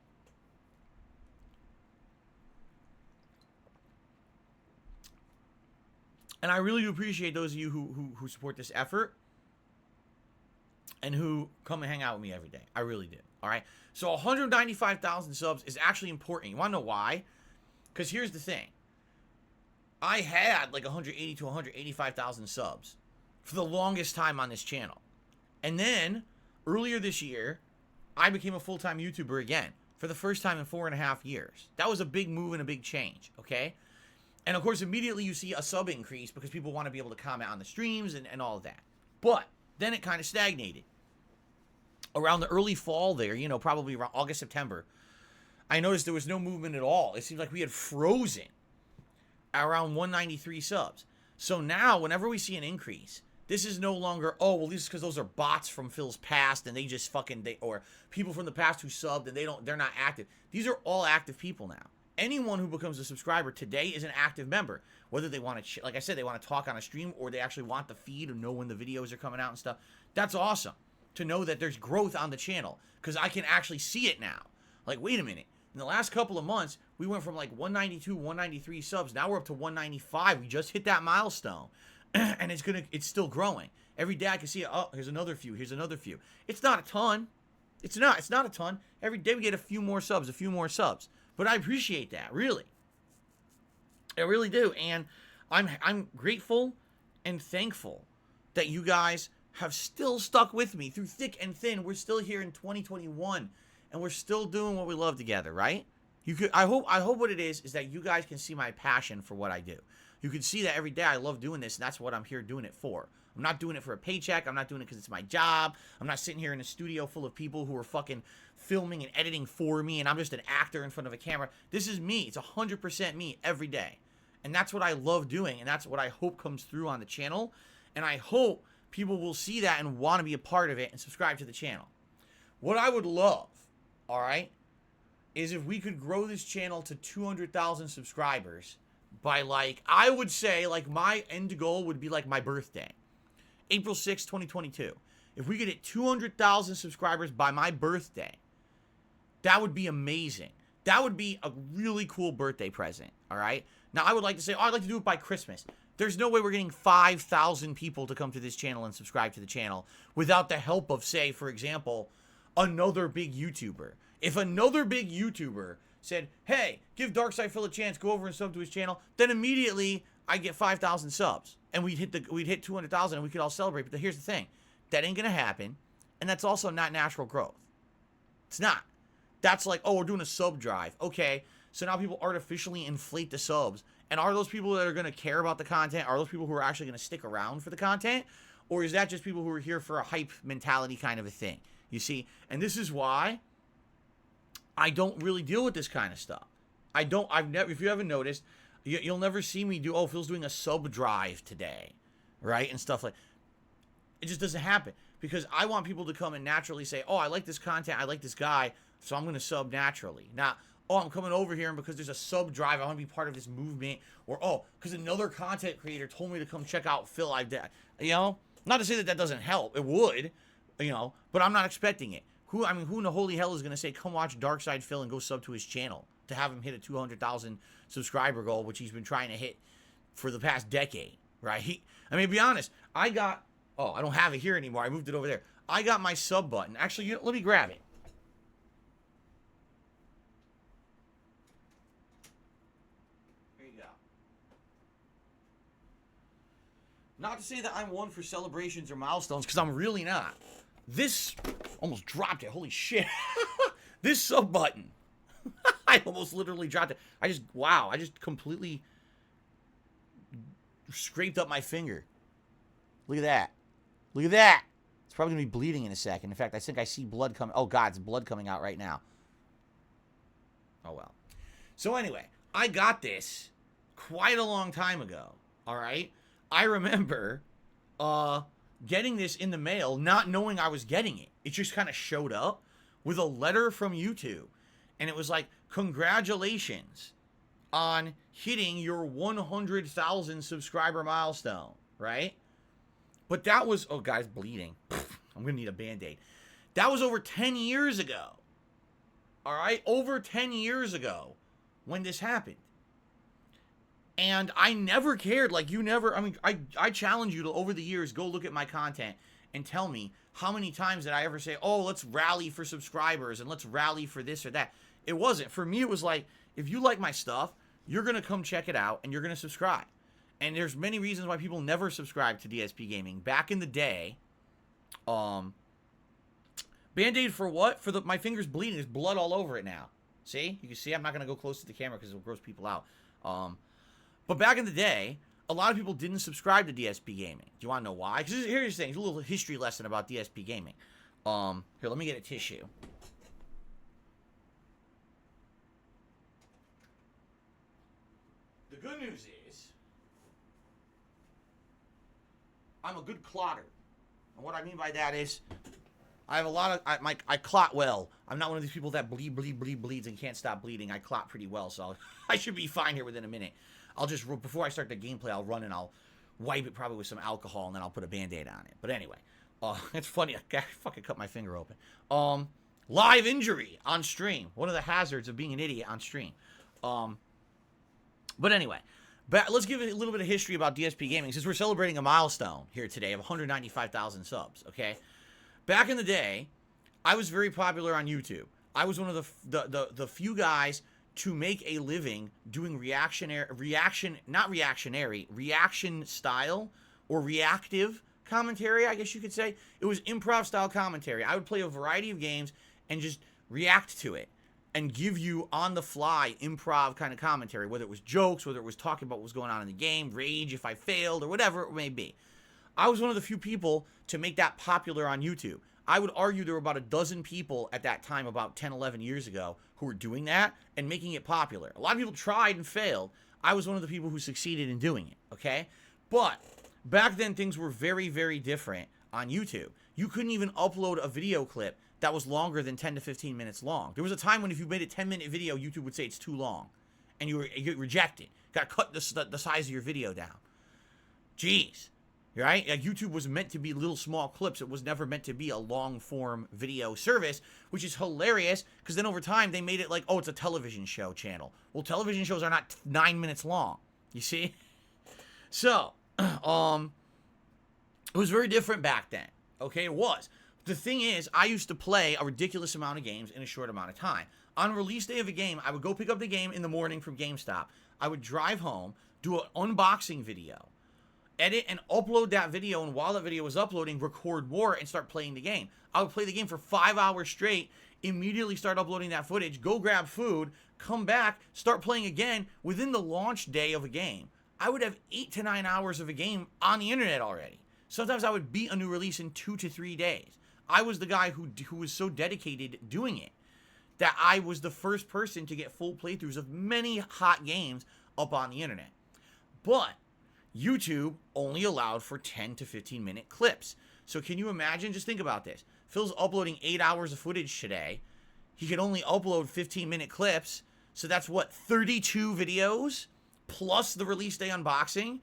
And I really do appreciate those of you who support this effort and who come and hang out with me every day. I really do. All right? So 195,000 subs is actually important. You want to know why? Because here's the thing. I had like 180 to 185,000 subs for the longest time on this channel. And then, earlier this year, I became a full-time YouTuber again for the first time in 4.5 years. That was a big move and a big change, okay? And, of course, immediately you see a sub increase because people want to be able to comment on the streams and all of that. But then it kind of stagnated. Around the early fall there, probably around August, September, I noticed there was no movement at all. It seemed like we had frozen around 193 subs. So now, whenever we see an increase, this is no longer, oh, well, this is because those are bots from Phil's past and they just or people from the past who subbed and they're not active. These are all active people now. Anyone who becomes a subscriber today is an active member. Whether they want to, like I said, they want to talk on a stream or they actually want the feed and know when the videos are coming out and stuff. That's awesome to know that there's growth on the channel because I can actually see it now. Like, wait a minute. In the last couple of months, we went from like 192, 193 subs. Now we're up to 195. We just hit that milestone. And it's still growing. Every day I can see, oh, here's another few. Here's another few. It's not a ton. It's not a ton. Every day we get a few more subs. But I appreciate that, really. I really do. And I'm grateful and thankful that you guys have still stuck with me through thick and thin. We're still here in 2021. And we're still doing what we love together, right? I hope what it is that you guys can see my passion for what I do. You can see that every day I love doing this, and that's what I'm here doing it for. I'm not doing it for a paycheck. I'm not doing it because it's my job. I'm not sitting here in a studio full of people who are fucking filming and editing for me, and I'm just an actor in front of a camera. This is me. It's 100% me every day. And that's what I love doing, and that's what I hope comes through on the channel. And I hope people will see that and want to be a part of it and subscribe to the channel. What I would love, all right, is if we could grow this channel to 200,000 subscribers by, like, I would say, like, my end goal would be, like, my birthday. April 6, 2022. If we could hit 200,000 subscribers by my birthday, that would be amazing. That would be a really cool birthday present, all right? Now, I would like to say, oh, I'd like to do it by Christmas. There's no way we're getting 5,000 people to come to this channel and subscribe to the channel without the help of, say, for example, another big YouTuber. If another big YouTuber said, hey, give DarkSidePhil a chance, go over and sub to his channel, then immediately I get 5,000 subs. And we'd hit 200,000 and we could all celebrate. But here's the thing. That ain't going to happen. And that's also not natural growth. It's not. That's like, oh, we're doing a sub drive. Okay, so now people artificially inflate the subs. And are those people that are going to care about the content? Are those people who are actually going to stick around for the content? Or is that just people who are here for a hype mentality kind of a thing? You see? And this is why I don't really deal with this kind of stuff. I've never, if you haven't noticed, you'll never see me do, oh, Phil's doing a sub drive today, right? And stuff like, it just doesn't happen. Because I want people to come and naturally say, oh, I like this content, I like this guy, so I'm going to sub naturally. Not, oh, I'm coming over here and because there's a sub drive, I want to be part of this movement. Or, oh, because another content creator told me to come check out Phil. You know, not to say that that doesn't help. It would, you know, but I'm not expecting it. Who in the holy hell is going to say, come watch DarkSidePhil and go sub to his channel to have him hit a 200,000 subscriber goal, which he's been trying to hit for the past decade, right? I mean, be honest, I don't have it here anymore. I moved it over there. I got my sub button. Actually, let me grab it. Here you go. Not to say that I'm one for celebrations or milestones, because I'm really not. This almost dropped it. Holy shit. This sub button. I almost literally dropped it. I just completely scraped up my finger. Look at that. Look at that. It's probably going to be bleeding in a second. In fact, I think I see blood coming. Oh, God, it's blood coming out right now. Oh, well. So, anyway, I got this quite a long time ago. All right? I remember getting this in the mail, not knowing I was getting it. It just kind of showed up with a letter from YouTube. And it was like, congratulations on hitting your 100,000 subscriber milestone, right? But that was, oh, guys, bleeding. I'm going to need a Band-Aid. That was over 10 years ago. All right? Over 10 years ago when this happened. And I never cared. Like, you never, I mean, I challenge you to, over the years, go look at my content and tell me how many times did I ever say, oh, let's rally for subscribers and let's rally for this or that. It wasn't. For me, it was like, if you like my stuff, you're going to come check it out and you're going to subscribe. And there's many reasons why people never subscribed to DSPGaming. Back in the day, Band-Aid for what? For my finger's bleeding. There's blood all over it now. See? You can see I'm not going to go close to the camera because it'll gross people out. But back in the day, a lot of people didn't subscribe to DSPGaming. Do you want to know why? Because here's the thing. Here's a little history lesson about DSPGaming. Here, let me get a tissue. The good news is, I'm a good clotter. And what I mean by that is, I have a lot of, I clot well. I'm not one of these people that bleeds and can't stop bleeding. I clot pretty well, so I should be fine here within a minute. I'll just, before I start the gameplay, I'll run and I'll wipe it probably with some alcohol, and then I'll put a Band-Aid on it. But anyway, it's funny, I fucking cut my finger open. Live injury on stream. One of the hazards of being an idiot on stream. But anyway, let's give it a little bit of history about DSPGaming, since we're celebrating a milestone here today of 195,000 subs, okay? Back in the day, I was very popular on YouTube. I was one of the few guys to make a living doing reaction style or reactive commentary, I guess you could say. It was improv style commentary. I would play a variety of games and just react to it and give you on the fly improv kind of commentary, whether it was jokes, whether it was talking about what was going on in the game, rage if I failed, or whatever it may be. I was one of the few people to make that popular on YouTube. I would argue there were about a dozen people at that time, about 10, 11 years ago, who were doing that and making it popular. A lot of people tried and failed. I was one of the people who succeeded in doing it, okay? But back then, things were very, very different on YouTube. You couldn't even upload a video clip that was longer than 10 to 15 minutes long. There was a time when if you made a 10-minute video, YouTube would say it's too long, and you get rejected. Got to cut the size of your video down. Jeez. Right? Like, YouTube was meant to be little small clips. It was never meant to be a long-form video service, which is hilarious, because then over time, they made it like, oh, it's a television show channel. Well, television shows are not 9 minutes long. You see? So, it was very different back then. Okay, it was. The thing is, I used to play a ridiculous amount of games in a short amount of time. On release day of a game, I would go pick up the game in the morning from GameStop. I would drive home, do an unboxing video, edit and upload that video, and while that video was uploading, record more and start playing the game. I would play the game for 5 hours straight, immediately start uploading that footage, go grab food, come back, start playing again. Within the launch day of a game, I would have 8 to 9 hours of a game on the internet already. Sometimes I would beat a new release in 2 to 3 days. I was the guy who was so dedicated doing it that I was the first person to get full playthroughs of many hot games up on the internet. But YouTube only allowed for 10 to 15 minute clips. So can you imagine? Just think about this. Phil's uploading 8 hours of footage today. He could only upload 15-minute clips. So that's what, 32 videos plus the release day unboxing.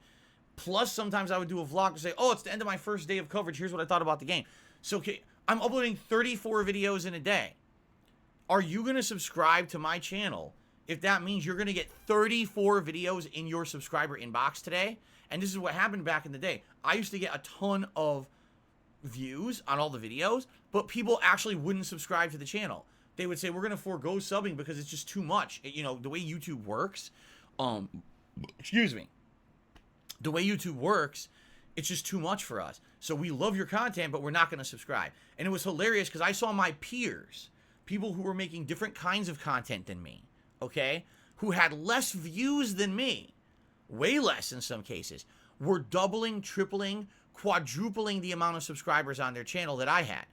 Plus sometimes I would do a vlog to say, oh, it's the end of my first day of coverage. Here's what I thought about the game. So okay, I'm uploading 34 videos in a day. Are you going to subscribe to my channel if that means you're going to get 34 videos in your subscriber inbox today? And this is what happened back in the day. I used to get a ton of views on all the videos, but people actually wouldn't subscribe to the channel. They would say, we're going to forego subbing because it's just too much. You know, the way YouTube works, excuse me, the way YouTube works, it's just too much for us. So we love your content, but we're not going to subscribe. And it was hilarious because I saw my peers, people who were making different kinds of content than me, okay, who had less views than me, way less in some cases, were doubling, tripling, quadrupling the amount of subscribers on their channel that I had.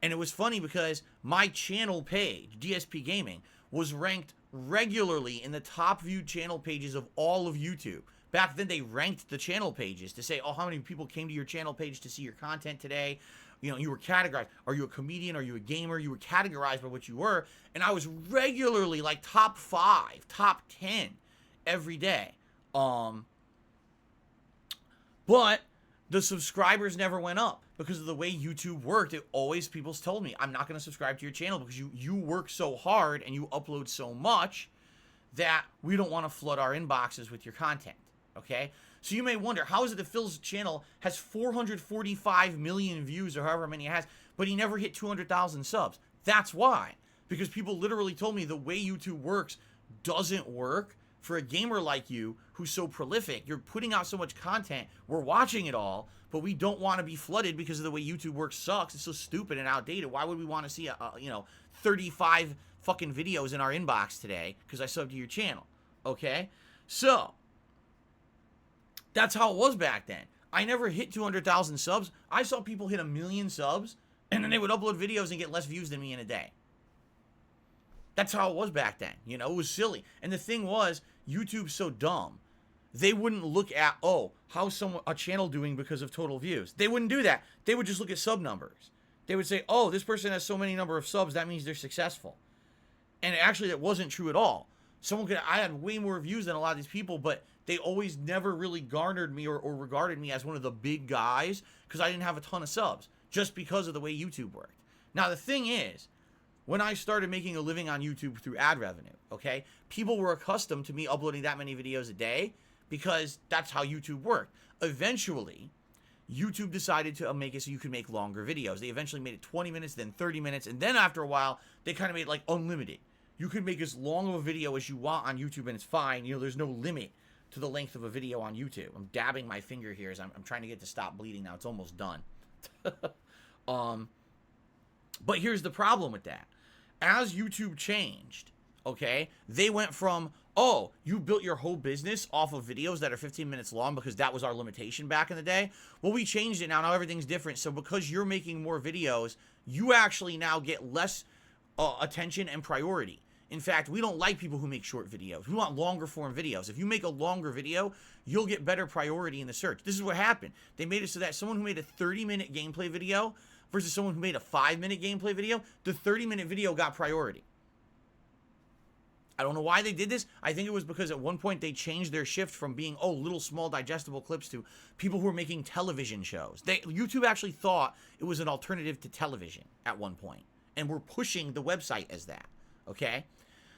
And it was funny because my channel page, DSPGaming, was ranked regularly in the top viewed channel pages of all of YouTube. Back then, they ranked the channel pages to say, oh, how many people came to your channel page to see your content today? You know, you were categorized. Are you a comedian? Are you a gamer? You were categorized by what you were. And I was regularly like top 5, top 10 every day. But the subscribers never went up because of the way YouTube worked. It always, people told me, I'm not going to subscribe to your channel because you work so hard and you upload so much that we don't want to flood our inboxes with your content, okay? So you may wonder, how is it that Phil's channel has 445 million views or however many it has, but he never hit 200,000 subs? That's why. Because people literally told me the way YouTube works doesn't work for a gamer like you who's so prolific. You're putting out so much content, we're watching it all, but we don't want to be flooded because of the way YouTube works sucks. It's so stupid and outdated. Why would we want to see 35 fucking videos in our inbox today because I subbed to your channel, okay? So that's how it was back then. I never hit 200,000 subs. I saw people hit 1 million subs, and then they would upload videos and get less views than me in a day. That's how it was back then. You know, it was silly. And the thing was, YouTube's so dumb. They wouldn't look at, oh, how's a channel doing because of total views. They wouldn't do that. They would just look at sub numbers. They would say, oh, this person has so many number of subs, that means they're successful. And actually, that wasn't true at all. I had way more views than a lot of these people, but they always never really garnered me or regarded me as one of the big guys because I didn't have a ton of subs, just because of the way YouTube worked. Now, the thing is, when I started making a living on YouTube through ad revenue, okay, people were accustomed to me uploading that many videos a day because that's how YouTube worked. Eventually, YouTube decided to make it so you could make longer videos. They eventually made it 20 minutes, then 30 minutes, and then after a while, they kind of made it like unlimited. You can make as long of a video as you want on YouTube, and it's fine. You know, there's no limit to the length of a video on YouTube. I'm dabbing my finger here as I'm trying to get to stop bleeding now. It's almost done. But here's the problem with that. As YouTube changed, okay, they went from, oh, you built your whole business off of videos that are 15 minutes long because that was our limitation back in the day. Well, we changed it now. Now everything's different. So because you're making more videos, you actually now get less attention and priority. In fact, we don't like people who make short videos. We want longer form videos. If you make a longer video, you'll get better priority in the search. This is what happened. They made it so that someone who made a 30-minute gameplay video versus someone who made a 5-minute gameplay video, the 30-minute video got priority. I don't know why they did this. I think it was because at one point they changed their shift from being, oh, little small digestible clips to people who were making television shows. YouTube actually thought it was an alternative to television at one point, and we're pushing the website as that, okay?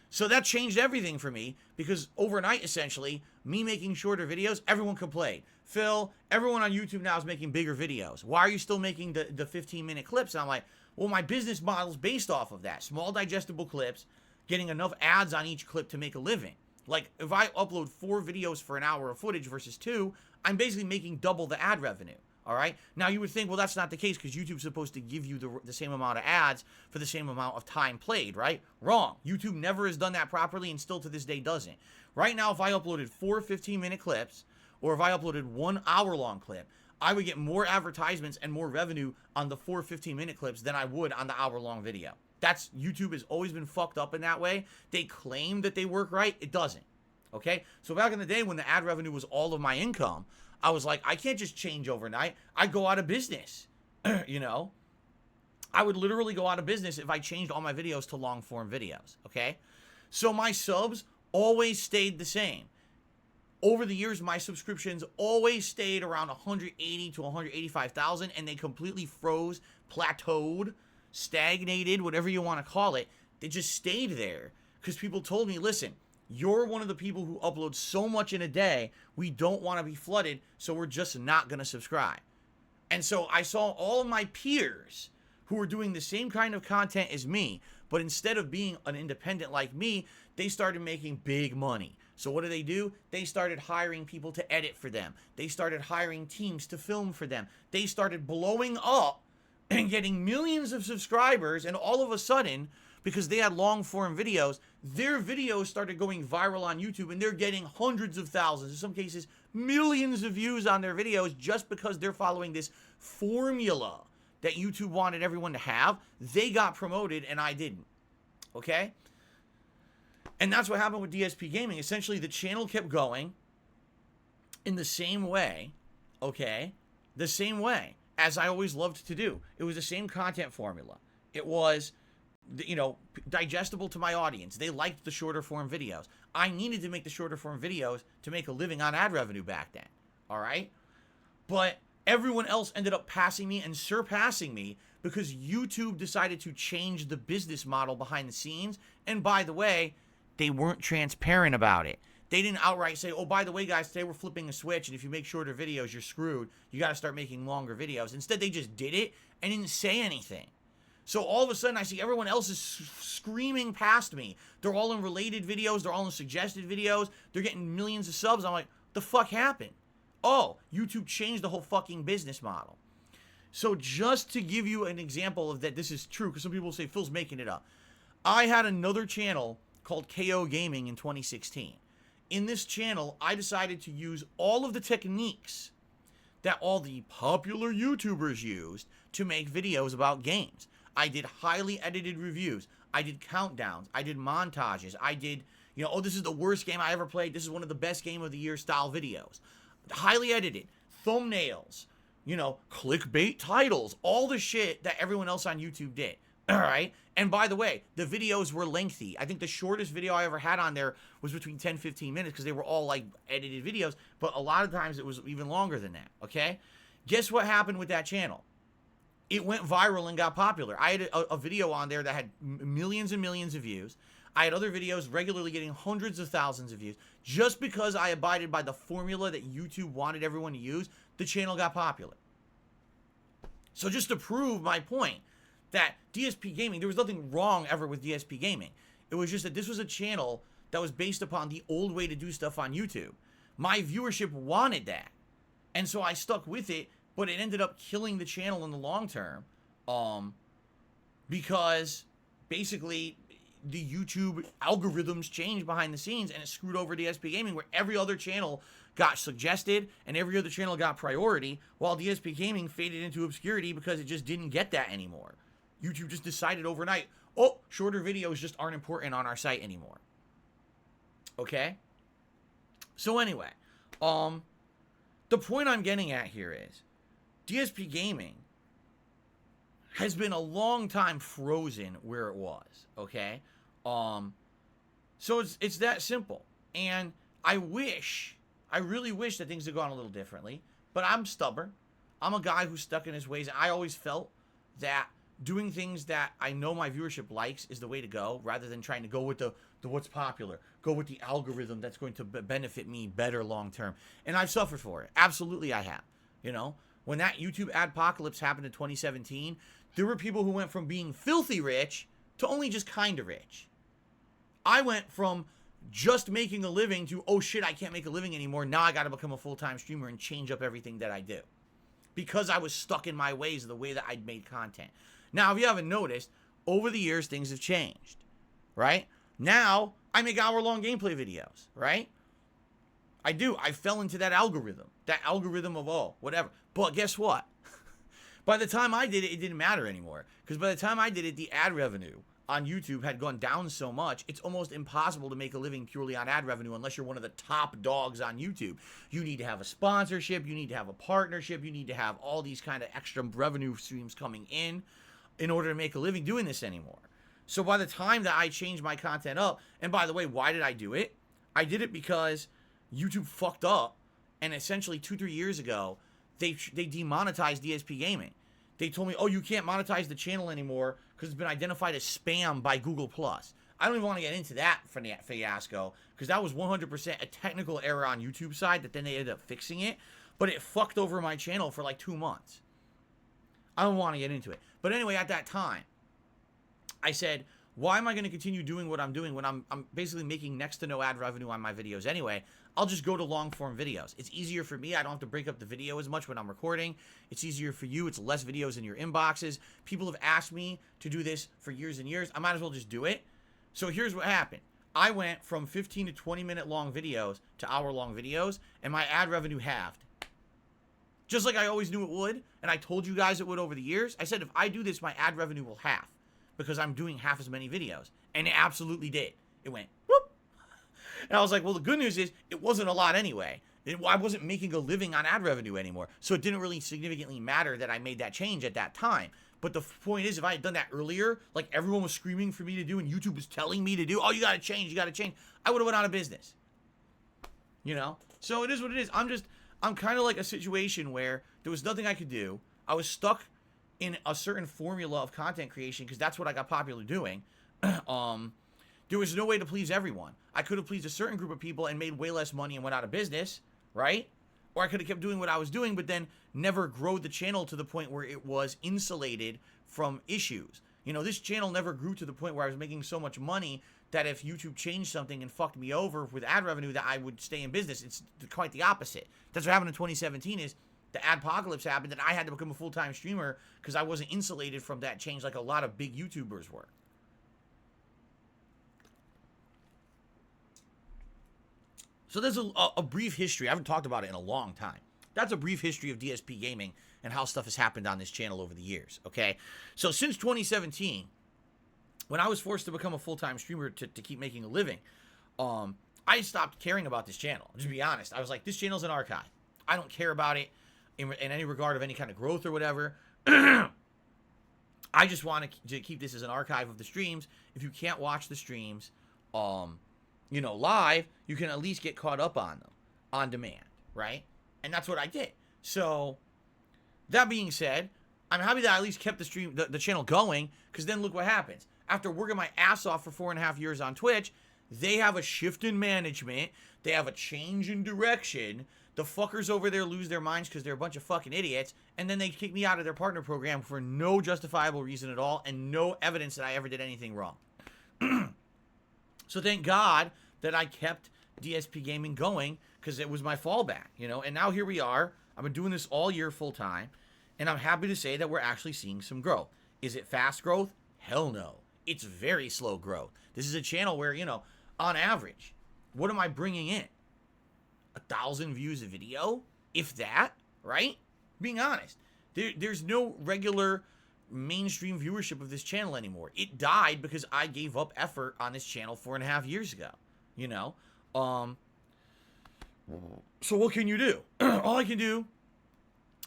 So that changed everything for me because overnight, essentially, me making shorter videos, everyone complained. Phil, everyone on YouTube now is making bigger videos. Why are you still making the 15-minute clips? And I'm like, well, my business model is based off of that. Small digestible clips, getting enough ads on each clip to make a living. Like, if I upload 4 videos for an hour of footage versus 2, I'm basically making double the ad revenue. All right. Now, you would think, well, that's not the case because YouTube's supposed to give you the same amount of ads for the same amount of time played, right? Wrong. YouTube never has done that properly and still to this day doesn't. Right now, if I uploaded 4 15-minute clips or if I uploaded 1 hour-long clip, I would get more advertisements and more revenue on the 4 15-minute clips than I would on the hour-long video. That's, YouTube has always been fucked up in that way. They claim that they work right. It doesn't. Okay? So back in the day when the ad revenue was all of my income, I was like, I can't just change overnight. I'd go out of business. You know? I would literally go out of business if I changed all my videos to long form videos. Okay? So my subs always stayed the same. Over the years, my subscriptions always stayed around 180 to 185,000, and they completely froze, plateaued, stagnated, whatever you want to call it. They just stayed there because people told me, listen, you're one of the people who upload so much in a day, we don't want to be flooded, so we're just not going to subscribe. And so I saw all of my peers who were doing the same kind of content as me, but instead of being an independent like me, they started making big money. So what do? They started hiring people to edit for them. They started hiring teams to film for them. They started blowing up and getting millions of subscribers, and all of a sudden, because they had long form videos, their videos started going viral on YouTube, and they're getting hundreds of thousands, in some cases millions of views on their videos just because they're following this formula that YouTube wanted everyone to have. They got promoted and I didn't. Okay? And that's what happened with DSPGaming. Essentially, the channel kept going in the same way, okay? The same way as I always loved to do. It was the same content formula. It was, you know, digestible to my audience. They liked the shorter form videos. I needed to make the shorter form videos to make a living on ad revenue back then, all right? But everyone else ended up passing me and surpassing me because YouTube decided to change the business model behind the scenes. And by the way, they weren't transparent about it. They didn't outright say, oh, by the way, guys, today we're flipping a switch, and if you make shorter videos, you're screwed. You got to start making longer videos. Instead, they just did it and didn't say anything. So all of a sudden, I see everyone else is screaming past me. They're all in related videos. They're all in suggested videos. They're getting millions of subs. I'm like, the fuck happened? Oh, YouTube changed the whole fucking business model. So just to give you an example of that this is true, because some people say Phil's making it up. I had another channel called KO Gaming in 2016. In this channel, I decided to use all of the techniques that all the popular YouTubers used to make videos about games. I did highly edited reviews. I did countdowns. I did montages. I did, you know, oh, this is the worst game I ever played. This is one of the best game of the year style videos. Highly edited. Thumbnails. You know, clickbait titles. All the shit that everyone else on YouTube did. All right? And by the way, the videos were lengthy. I think the shortest video I ever had on there was between 10 15 minutes because they were all like edited videos. But a lot of times it was even longer than that. Okay? Guess what happened with that channel? It went viral and got popular. I had a video on there that had millions and millions of views. I had other videos regularly getting hundreds of thousands of views. Just because I abided by the formula that YouTube wanted everyone to use, the channel got popular. So just to prove my point, that DSPGaming, there was nothing wrong ever with DSPGaming. It was just that this was a channel that was based upon the old way to do stuff on YouTube. My viewership wanted that. And so I stuck with it, but it ended up killing the channel in the long term. Because basically the YouTube algorithms changed behind the scenes and it screwed over DSPGaming, where every other channel got suggested and every other channel got priority, while DSPGaming faded into obscurity because it just didn't get that anymore. YouTube just decided overnight, oh, shorter videos just aren't important on our site anymore. Okay? So anyway, the point I'm getting at here is DSPGaming has been a long time frozen where it was, okay? So it's that simple. And I really wish that things had gone a little differently, but I'm stubborn. I'm a guy who's stuck in his ways. I always felt that doing things that I know my viewership likes is the way to go, rather than trying to go with the what's popular, go with the algorithm that's going to benefit me better long term. And I've suffered for it. Absolutely I have. You know, when that YouTube adpocalypse happened in 2017, there were people who went from being filthy rich to only just kind of rich. I went from just making a living to, oh shit, I can't make a living anymore. Now I got to become a full-time streamer and change up everything that I do. Because I was stuck in my ways of the way that I'd made content. Now, if you haven't noticed, over the years, things have changed, right? Now, I make hour-long gameplay videos, right? I do. I fell into that algorithm of, oh, whatever. But guess what? By the time I did it, it didn't matter anymore. Because by the time I did it, the ad revenue on YouTube had gone down so much, it's almost impossible to make a living purely on ad revenue unless you're one of the top dogs on YouTube. You need to have a sponsorship, you need to have a partnership, you need to have all these kind of extra revenue streams coming in order to make a living doing this anymore. So by the time that I changed my content up, and by the way, why did I do it? I did it because YouTube fucked up, and essentially 2-3 years ago, they demonetized DSPGaming. They told me, oh, you can't monetize the channel anymore because it's been identified as spam by Google+. I don't even want to get into that fiasco because that was 100% a technical error on YouTube side that then they ended up fixing it. But it fucked over my channel for like 2 months. I don't want to get into it. But anyway, at that time, I said, why am I going to continue doing what I'm doing when I'm basically making next to no ad revenue on my videos anyway? I'll just go to long form videos. It's easier for me. I don't have to break up the video as much when I'm recording. It's easier for you. It's less videos in your inboxes. People have asked me to do this for years and years. I might as well just do it. So here's what happened. I went from 15 to 20 minute long videos to hour long videos, and my ad revenue halved. Just like I always knew it would, and I told you guys it would over the years. I said if I do this, my ad revenue will half because I'm doing half as many videos. And it absolutely did. It went whoop. And I was like, well, the good news is it wasn't a lot anyway. I wasn't making a living on ad revenue anymore. So it didn't really significantly matter that I made that change at that time. But the point is, if I had done that earlier, like everyone was screaming for me to do and YouTube was telling me to do, oh, you got to change, I would have went out of business. You know? So it is what it is. I'm kind of like a situation where there was nothing I could do. I was stuck in a certain formula of content creation because that's what I got popular doing. There was no way to please everyone. I could have pleased a certain group of people and made way less money and went out of business, right? Or I could have kept doing what I was doing, but then never grow the channel to the point where it was insulated from issues. You know, this channel never grew to the point where I was making so much money that if YouTube changed something and fucked me over with ad revenue that I would stay in business. It's quite the opposite. That's what happened in 2017 is the adpocalypse happened and I had to become a full-time streamer because I wasn't insulated from that change like a lot of big YouTubers were. So there's a brief history. I haven't talked about it in a long time. That's a brief history of DSPGaming and how stuff has happened on this channel over the years, okay? So since 2017, when I was forced to become a full-time streamer to keep making a living, I stopped caring about this channel. Just to be honest. I was like, this channel's an archive. I don't care about it in any regard of any kind of growth or whatever. I just want to keep this as an archive of the streams. If you can't watch the streams, you know, live, you can at least get caught up on them on demand, right? And that's what I did. So, that being said, I'm happy that I at least kept the channel going, because then look what happens. After working my ass off for 4.5 years on Twitch, they have a shift in management, they have a change in direction, the fuckers over there lose their minds because they're a bunch of fucking idiots, and then they kick me out of their partner program for no justifiable reason at all, and no evidence that I ever did anything wrong. So thank God that I kept DSPGaming going because it was my fallback, you know. And now here we are. I've been doing this all year full time, and I'm happy to say that we're actually seeing some growth. Is it fast growth? Hell no. It's very slow growth. This is a channel where, you know, on average, what am I bringing in? 1,000 views a video? If that, right? Being honest. There's no regular mainstream viewership of this channel anymore. It died because I gave up effort on this channel 4.5 years ago, you know. So what can you do? All I can do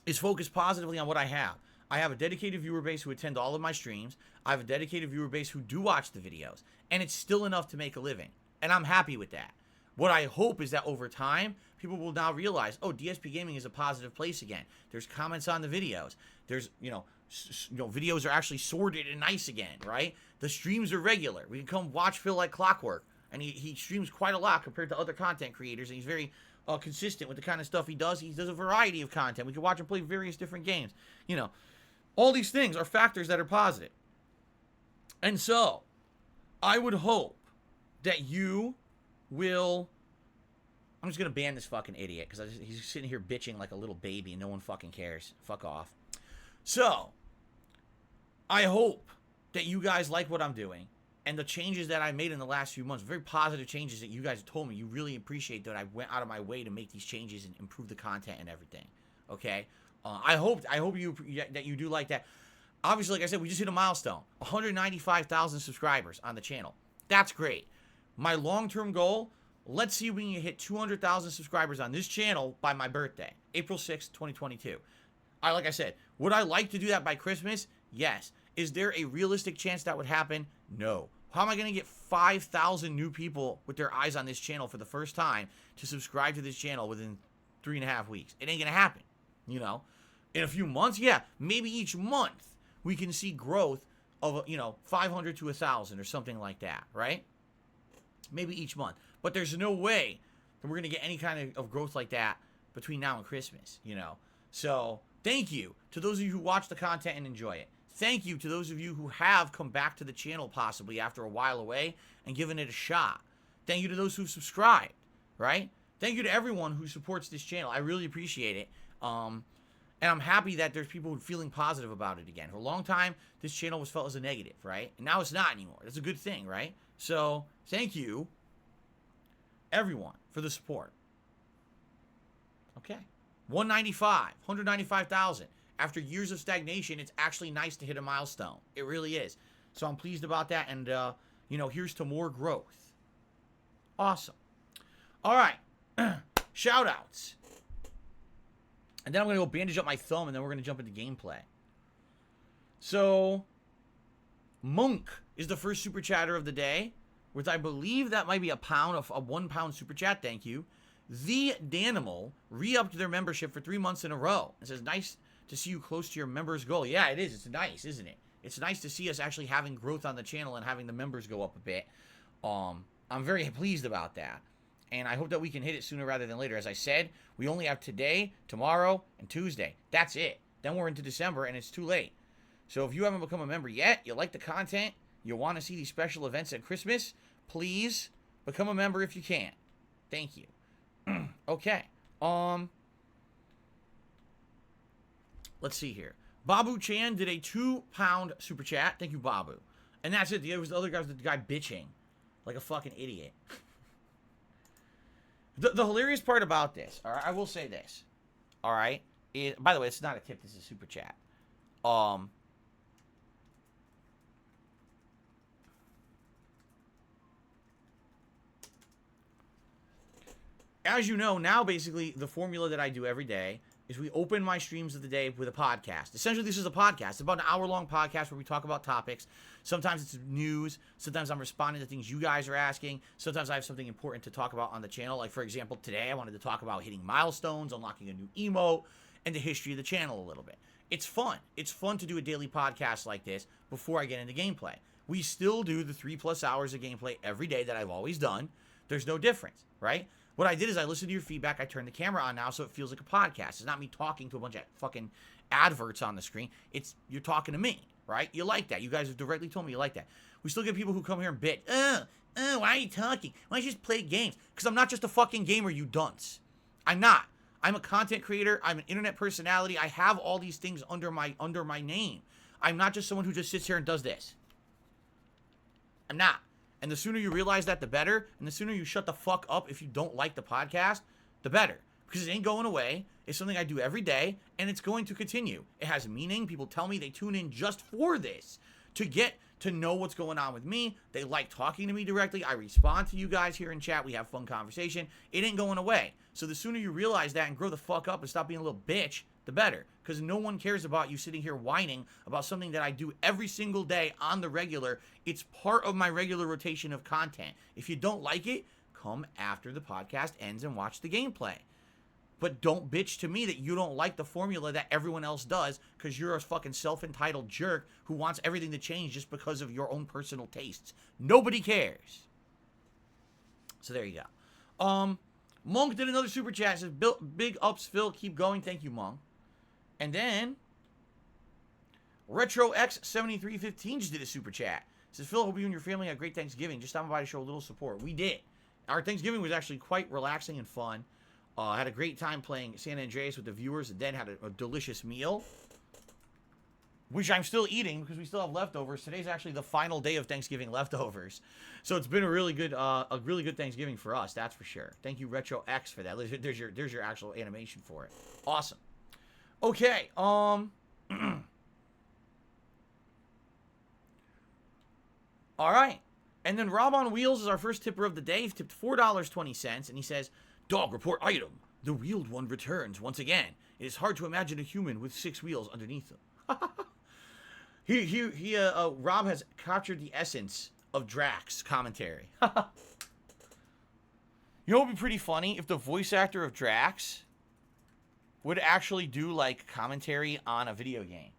is focus positively on what I have. I have a dedicated viewer base who attend all of my streams. I have a dedicated viewer base who do watch the videos, and it's still enough to make a living, and I'm happy with that. What I hope is that over time, people will now realize, oh, DSPGaming is a positive place again. There's comments on the videos. There's, you know, videos are actually sorted and nice again, right? The streams are regular. We can come watch Phil like clockwork. And he streams quite a lot compared to other content creators. And he's very consistent with the kind of stuff he does. He does a variety of content. We can watch him play various different games. You know, all these things are factors that are positive. And so, I would hope that you will... I'm just going to ban this fucking idiot because he's sitting here bitching like a little baby and no one fucking cares. Fuck off. So, I hope that you guys like what I'm doing and the changes that I made in the last few months. Very positive changes that you guys told me. You really appreciate that I went out of my way to make these changes and improve the content and everything. Okay? I hope that you do like that. Obviously, like I said, we just hit a milestone. 195,000 subscribers on the channel. That's great. My long-term goal... Let's see if we can hit 200,000 subscribers on this channel by my birthday, April 6th, 2022. Like I said, would I like to do that by Christmas? Yes. Is there a realistic chance that would happen? No. How am I going to get 5,000 new people with their eyes on this channel for the first time to subscribe to this channel within 3.5 weeks? It ain't going to happen, you know? In a few months, yeah, maybe each month we can see growth of, 500 to 1,000 or something like that, right? Maybe each month. But there's no way that we're going to get any kind of growth like that between now and Christmas, So, thank you to those of you who watch the content and enjoy it. Thank you to those of you who have come back to the channel possibly after a while away and given it a shot. Thank you to those who've subscribed, right? Thank you to everyone who supports this channel. I really appreciate it. And I'm happy that there's people feeling positive about it again. For a long time, this channel was felt as a negative, right? And now it's not anymore. That's a good thing, right? So, thank you, everyone, for the support. Okay. 195,000. After years of stagnation, it's actually nice to hit a milestone. It really is. So I'm pleased about that. And, here's to more growth. Awesome. All right. Shout outs. And then I'm going to go bandage up my thumb, and then we're going to jump into gameplay. So, Monk is the first super chatter of the day, which I believe that might be a £1 super chat. Thank you. The Danimal re-upped their membership for 3 months in a row. It says, nice to see you close to your members' goal. Yeah, it is. It's nice, isn't it? It's nice to see us actually having growth on the channel and having the members go up a bit. I'm very pleased about that. And I hope that we can hit it sooner rather than later. As I said, we only have today, tomorrow, and Tuesday. That's it. Then we're into December, and it's too late. So if you haven't become a member yet, you like the content, you want to see these special events at Christmas, please become a member if you can. Thank you. Okay. Let's see here. Babu Chan did a £2 super chat. Thank you, Babu. And that's it. The other guy was the guy bitching like a fucking idiot. The hilarious part about this, all right, I will say this, all right, by the way, it's not a tip, this is a super chat. As you know, now basically the formula that I do every day is we open my streams of the day with a podcast. Essentially, this is a podcast. It's about an hour-long podcast where we talk about topics. Sometimes it's news. Sometimes I'm responding to things you guys are asking. Sometimes I have something important to talk about on the channel. Like, for example, today I wanted to talk about hitting milestones, unlocking a new emote, and the history of the channel a little bit. It's fun. It's fun to do a daily podcast like this before I get into gameplay. We still do the 3+ hours of gameplay every day that I've always done. There's no difference, right? What I did is I listened to your feedback. I turned the camera on now so it feels like a podcast. It's not me talking to a bunch of fucking adverts on the screen. It's you're talking to me, right? You like that. You guys have directly told me you like that. We still get people who come here and bitch. Why are you talking? Why don't you just play games? Because I'm not just a fucking gamer, you dunce. I'm not. I'm a content creator. I'm an internet personality. I have all these things under my name. I'm not just someone who just sits here and does this. I'm not. And the sooner you realize that, the better. And the sooner you shut the fuck up if you don't like the podcast, the better. Because it ain't going away. It's something I do every day, and it's going to continue. It has meaning. People tell me they tune in just for this, to get to know what's going on with me. They like talking to me directly. I respond to you guys here in chat. We have fun conversation. It ain't going away. So the sooner you realize that and grow the fuck up and stop being a little bitch, the better. Because no one cares about you sitting here whining about something that I do every single day on the regular. It's part of my regular rotation of content. If you don't like it, come after the podcast ends and watch the gameplay. But don't bitch to me that you don't like the formula that everyone else does because you're a fucking self-entitled jerk who wants everything to change just because of your own personal tastes. Nobody cares. So there you go. Monk did another super chat. Says, big ups, Phil. Keep going. Thank you, Monk. And then RetroX7315 just did a super chat. says, Phil, hope you and your family had a great Thanksgiving. Just stopping by to show a little support. We did. Our Thanksgiving was actually quite relaxing and fun. Had a great time playing San Andreas with the viewers, and then had a delicious meal, which I'm still eating because we still have leftovers. Today's actually the final day of Thanksgiving leftovers, so it's been a really good Thanksgiving for us. That's for sure. Thank you, Retro X, for that. There's your actual animation for it. Awesome. Okay. All right. And then Rob on Wheels is our first tipper of the day. He's tipped $4.20, and he says, "Dog report item. The wheeled one returns once again. It is hard to imagine a human with 6 wheels underneath them." Rob has captured the essence of Drax commentary. You know what would be pretty funny? If the voice actor of Drax would actually do, like, commentary on a video game.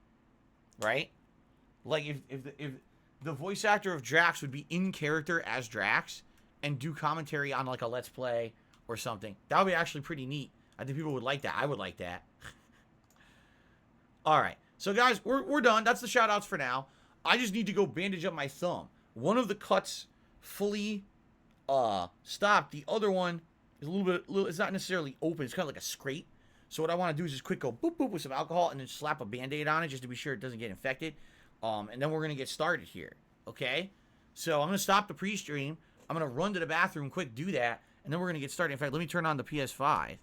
Right? Like, if the voice actor of Drax would be in character as Drax and do commentary on, like, a Let's Play or something. That would be actually pretty neat. I think people would like that. I would like that. All right. So, guys, we're done. That's the shout-outs for now. I just need to go bandage up my thumb. One of the cuts fully stopped. The other one is a little bit, it's not necessarily open. It's kind of like a scrape. So what I want to do is just quick go boop, boop with some alcohol and then slap a Band-Aid on it just to be sure it doesn't get infected. And then we're going to get started here. Okay? So I'm going to stop the pre-stream. I'm going to run to the bathroom quick, do that, and then we're going to get started. In fact, let me turn on the PS5.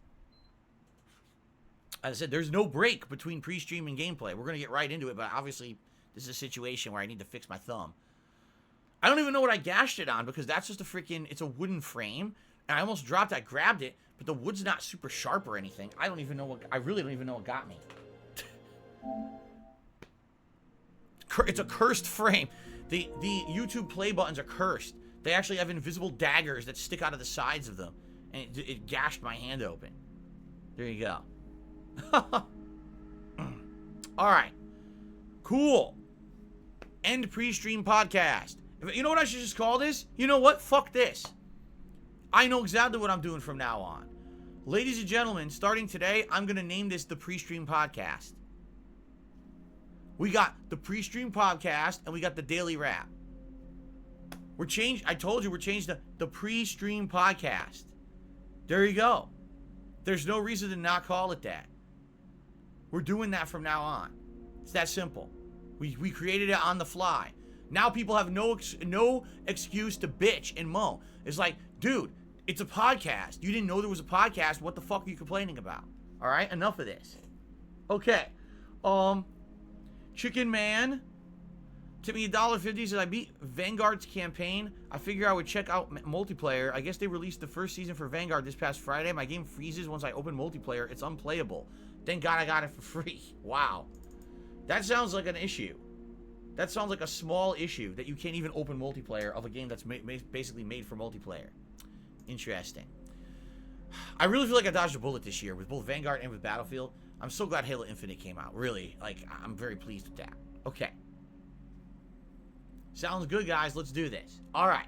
As I said, there's no break between pre-stream and gameplay. We're going to get right into it, but obviously this is a situation where I need to fix my thumb. I don't even know what I gashed it on because that's just a freaking, it's a wooden frame. And I almost dropped it. I grabbed it, but the wood's not super sharp or anything. I really don't even know what got me. It's a cursed frame. The YouTube play buttons are cursed. They actually have invisible daggers that stick out of the sides of them. And it gashed my hand open. There you go. Alright. Cool. End pre-stream podcast. You know what I should just call this? You know what? Fuck this. I know exactly what I'm doing from now on. Ladies and gentlemen, starting today, I'm going to name this the pre-stream podcast. We got the pre-stream podcast and we got the daily wrap. I told you we're changing the pre-stream podcast. There you go. There's no reason to not call it that. We're doing that from now on. It's that simple. We created it on the fly. Now people have no excuse to bitch and moan. It's like, dude, it's a podcast. You didn't know there was a podcast. What the fuck are you complaining about? All right, enough of this. Okay. Chicken Man tipped me $1.50. Said I beat Vanguard's campaign. I figure I would check out multiplayer. I guess they released the first season for Vanguard this past Friday. My game freezes once I open multiplayer. It's unplayable. Thank God I got it for free. Wow. That sounds like an issue. That sounds like a small issue that you can't even open multiplayer of a game that's basically made for multiplayer. Interesting. I really feel like I dodged a bullet this year with both Vanguard and with Battlefield. I'm so glad Halo Infinite came out. Really, like, I'm very pleased with that. Okay. Sounds good, guys. Let's do this. All right.